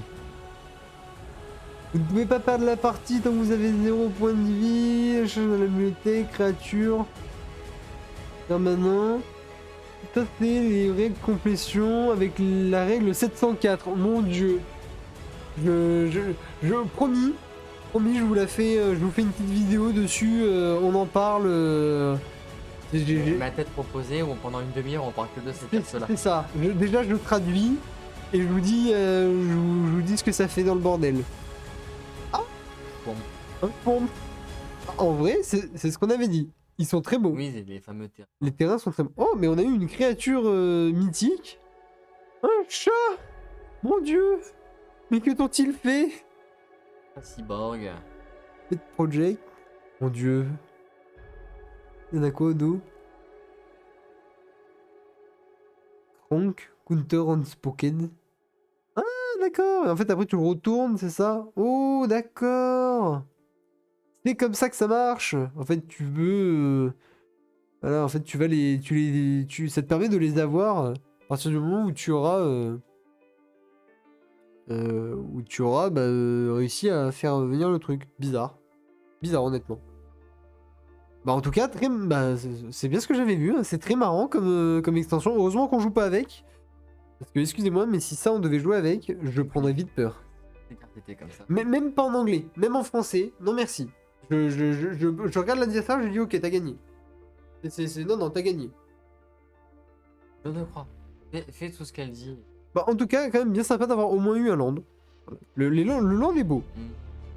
Speaker 2: Vous ne pouvez pas perdre la partie tant que vous avez 0 point de vie. Change dans la bibliothèque, créature. Permanent. Ça, c'est les règles de complétion avec la règle 704. Mon dieu. Promis, je vous la fais, je vous fais une petite vidéo dessus, on en parle.
Speaker 1: Ma tête proposée où pendant une demi-heure on parle que de cette carte-là.
Speaker 2: C'est ça. Déjà, je le traduis et je vous dis, je vous dis ce que ça fait dans le bordel. Ah.
Speaker 1: Bon.
Speaker 2: Bon. En vrai, c'est ce qu'on avait dit. Ils sont très beaux.
Speaker 1: Oui, c'est les fameux terrains.
Speaker 2: Les terrains sont très beaux. Oh, mais on a eu une créature mythique. Un chat. Mon dieu. Mais que t'ont-ils fait?
Speaker 1: Un cyborg.
Speaker 2: Pet Project. Mon dieu. Il y en a quoi au dos? Kronk, Counter Unspoken. Ah, d'accord. Et en fait, après, tu le retournes, c'est ça? Oh, d'accord. C'est comme ça que ça marche. En fait, tu veux. Voilà, en fait, tu vas les. Ça te permet de les avoir à partir du moment où tu auras. Réussi à faire venir le truc. Bizarre. Bizarre, honnêtement. Bah en tout cas, c'est bien ce que j'avais vu, hein. C'est très marrant comme extension. Heureusement qu'on joue pas avec. Parce que, excusez-moi, mais si ça on devait jouer avec, je prendrais vite peur.
Speaker 1: Les cartes étaient comme ça.
Speaker 2: Mais même pas en anglais, même en français, non merci. Je regarde l'adversaire, je dis ok, t'as gagné. Non, t'as gagné.
Speaker 1: Je te crois. Fais tout ce qu'elle dit.
Speaker 2: Bah en tout cas, quand même bien sympa d'avoir au moins eu un land. Voilà. Le land est beau.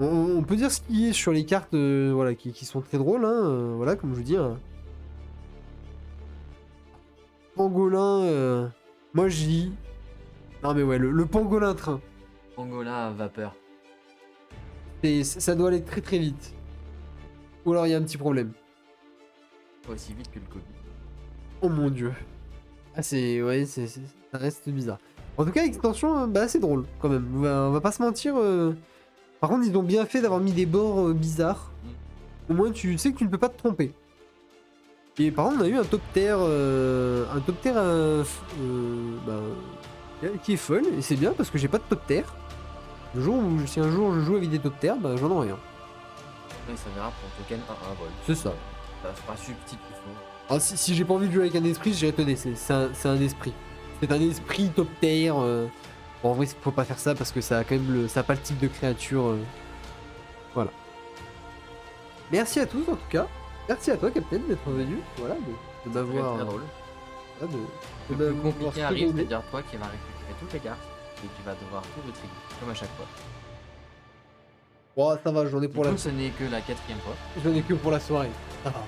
Speaker 2: On peut dire ce qui est sur les cartes voilà, qui sont très drôles, hein, voilà, comme je vous dis. Pangolin, moi je dis. Non mais ouais, le pangolin train.
Speaker 1: Pangolin à vapeur.
Speaker 2: Ça doit aller très très vite. Ou alors il y a un petit problème.
Speaker 1: Pas aussi vite que le Covid.
Speaker 2: Oh mon dieu. Ah c'est. Ouais, ça reste bizarre. En tout cas, extension, bah c'est drôle quand même. On va pas se mentir. Par contre, ils ont bien fait d'avoir mis des bords bizarres. Au moins, tu sais que tu ne peux pas te tromper. Et par contre, on a eu un top tier, qui est folle. Et c'est bien parce que j'ai pas de top tier. Si un jour je joue avec des top tier, bah j'en ai rien.
Speaker 1: Oui, ça verra pour un token 1-1 vol.
Speaker 2: C'est ça.
Speaker 1: Ça sera subtil qu'il faut.
Speaker 2: Ah, si j'ai pas envie de jouer avec un esprit, je dirais tenez, c'est un esprit. C'est un esprit top tier. Bon, en vrai, faut pas faire ça parce que ça a quand même ça a pas le type de créature. Voilà. Merci à tous en tout cas. Merci à toi, Captain, d'être venu. Voilà, de m'avoir.
Speaker 1: Très drôle.
Speaker 2: Voilà,
Speaker 1: Le
Speaker 2: de
Speaker 1: plus compliqué
Speaker 2: m'avoir
Speaker 1: arrive,
Speaker 2: secondé.
Speaker 1: c'est-à-dire toi qui vas récupérer toutes les cartes et tu vas devoir tout retrigger, comme à chaque fois.
Speaker 2: Oh, ça va, j'en ai
Speaker 1: Du
Speaker 2: pour
Speaker 1: coup, ce n'est que la 4ème fois.
Speaker 2: j'en ai que pour la soirée. Ça va.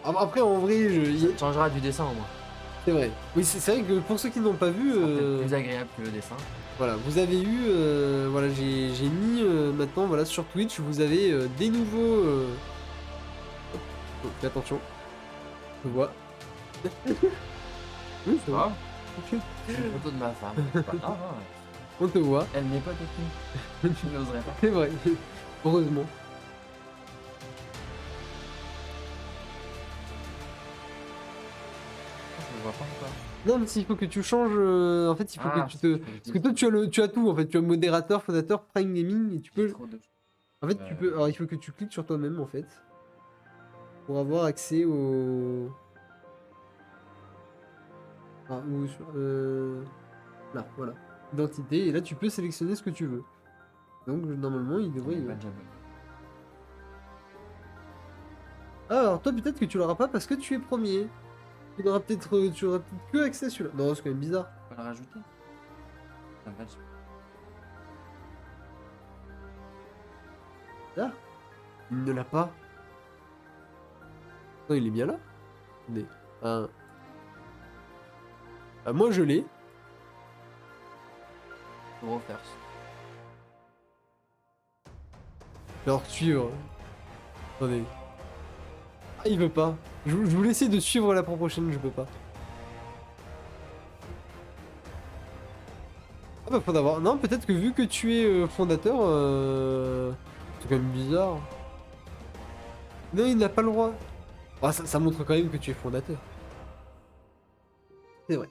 Speaker 2: Après, en vrai,
Speaker 1: Ça changera du dessin au moins.
Speaker 2: c'est vrai. Oui, c'est vrai que pour ceux qui n'ont pas vu,
Speaker 1: Ça sera peut-être plus agréable que le dessin.
Speaker 2: voilà, vous avez eu, voilà, j'ai mis maintenant, voilà, sur Twitch, vous avez des nouveaux. Oh, fais attention. Je vois. Oui, c'est vrai.
Speaker 1: Ah, c'est une photo de ma femme. C'est pas grave, hein.
Speaker 2: On te voit.
Speaker 1: Elle n'est pas technique. Je n'oserais pas.
Speaker 2: C'est vrai. Heureusement.
Speaker 1: Je le vois pas encore.
Speaker 2: Non, mais s'il faut que tu changes, en fait, il faut
Speaker 1: Ah,
Speaker 2: que tu te. Parce que toi, tu as tout, en fait. Tu as modérateur, fondateur, prime gaming, et tu peux.
Speaker 1: Trop de...
Speaker 2: En fait, tu peux. Alors, il faut que tu cliques sur toi-même, en fait, pour avoir accès au. Ah, ou sur. Là, voilà. Identité, et là, tu peux sélectionner ce que tu veux. Donc, normalement, il devrait.
Speaker 1: Pas déjà bon.
Speaker 2: Ah, alors toi, peut-être que tu l'auras pas parce que tu es premier. Tu auras peut-être que accès à celui-là. Non, c'est quand même bizarre.
Speaker 1: On va le rajouter. Ça va,
Speaker 2: Là, il ne l'a pas. Non, il est bien là. Attendez. Moi, je l'ai.
Speaker 1: Faut refaire.
Speaker 2: Alors suivre. Attendez. Ah, il veut pas. Je voulais essayer de suivre la prochaine, je peux pas. Ah bah faut d'avoir. Non, peut-être que vu que tu es fondateur, c'est quand même bizarre. Non, il n'a pas le droit. Ah, ça montre quand même que tu es fondateur. C'est vrai.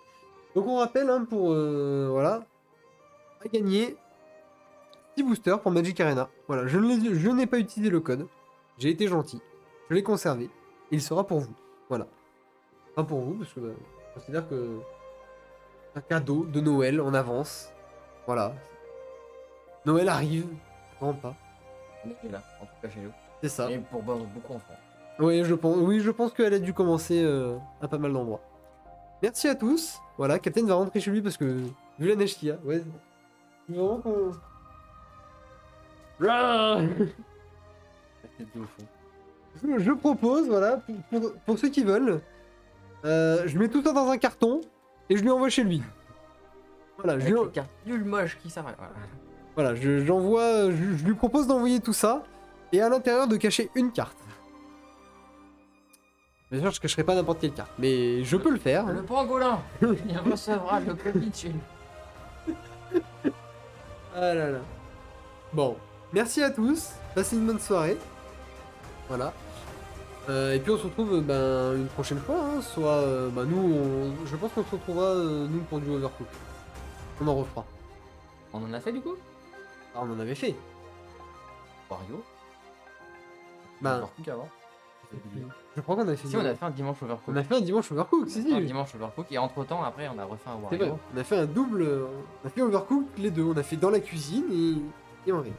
Speaker 2: Donc on rappelle hein, pour voilà, à gagner 6 boosters pour Magic Arena. Voilà, je n'ai pas utilisé le code. J'ai été gentil. Je l'ai conservé. Il sera pour vous. Voilà. Pas pour vous, parce que bah, je considère que un cadeau de Noël en avance. Voilà. Noël arrive. Non, pas.
Speaker 1: On est là, en tout cas chez nous.
Speaker 2: C'est ça.
Speaker 1: Et pour beaucoup en France.
Speaker 2: Oui, je pense qu'elle a dû commencer à pas mal d'endroits. Merci à tous. Voilà, Captain va rentrer chez lui parce que, vu la neige qu'il y a, ouais. Il faut vraiment qu'on.
Speaker 1: La tête au fond.
Speaker 2: Je propose, voilà, pour ceux qui veulent, je mets tout ça dans un carton et je lui envoie chez lui. Voilà,
Speaker 1: Avec les cartes nul moche qui s'arrête.
Speaker 2: Voilà, j'envoie, je lui propose d'envoyer tout ça et à l'intérieur de cacher une carte. Bien sûr, je cacherai pas n'importe quelle carte, mais je peux le faire.
Speaker 1: Le pangolin, il recevra le Covid.
Speaker 2: Ah là là. Bon, merci à tous, passez une bonne soirée. Voilà. Et puis on se retrouve une prochaine fois, hein. Soit nous, je pense qu'on se retrouvera nous pour du Overcook. On en refera.
Speaker 1: On en a fait du coup
Speaker 2: Ah, on en avait fait.
Speaker 1: Wario.
Speaker 2: Ben,
Speaker 1: Overcook avant.
Speaker 2: je crois qu'on avait fait.
Speaker 1: Si, on a fait un dimanche Overcook.
Speaker 2: On a fait un dimanche Overcook, si, si.
Speaker 1: Un dimanche Overcook et entre temps, après, on a refait un Wario.
Speaker 2: C'est vrai, on a fait un double. On a fait Overcook les deux. On a fait dans la cuisine et en vrai.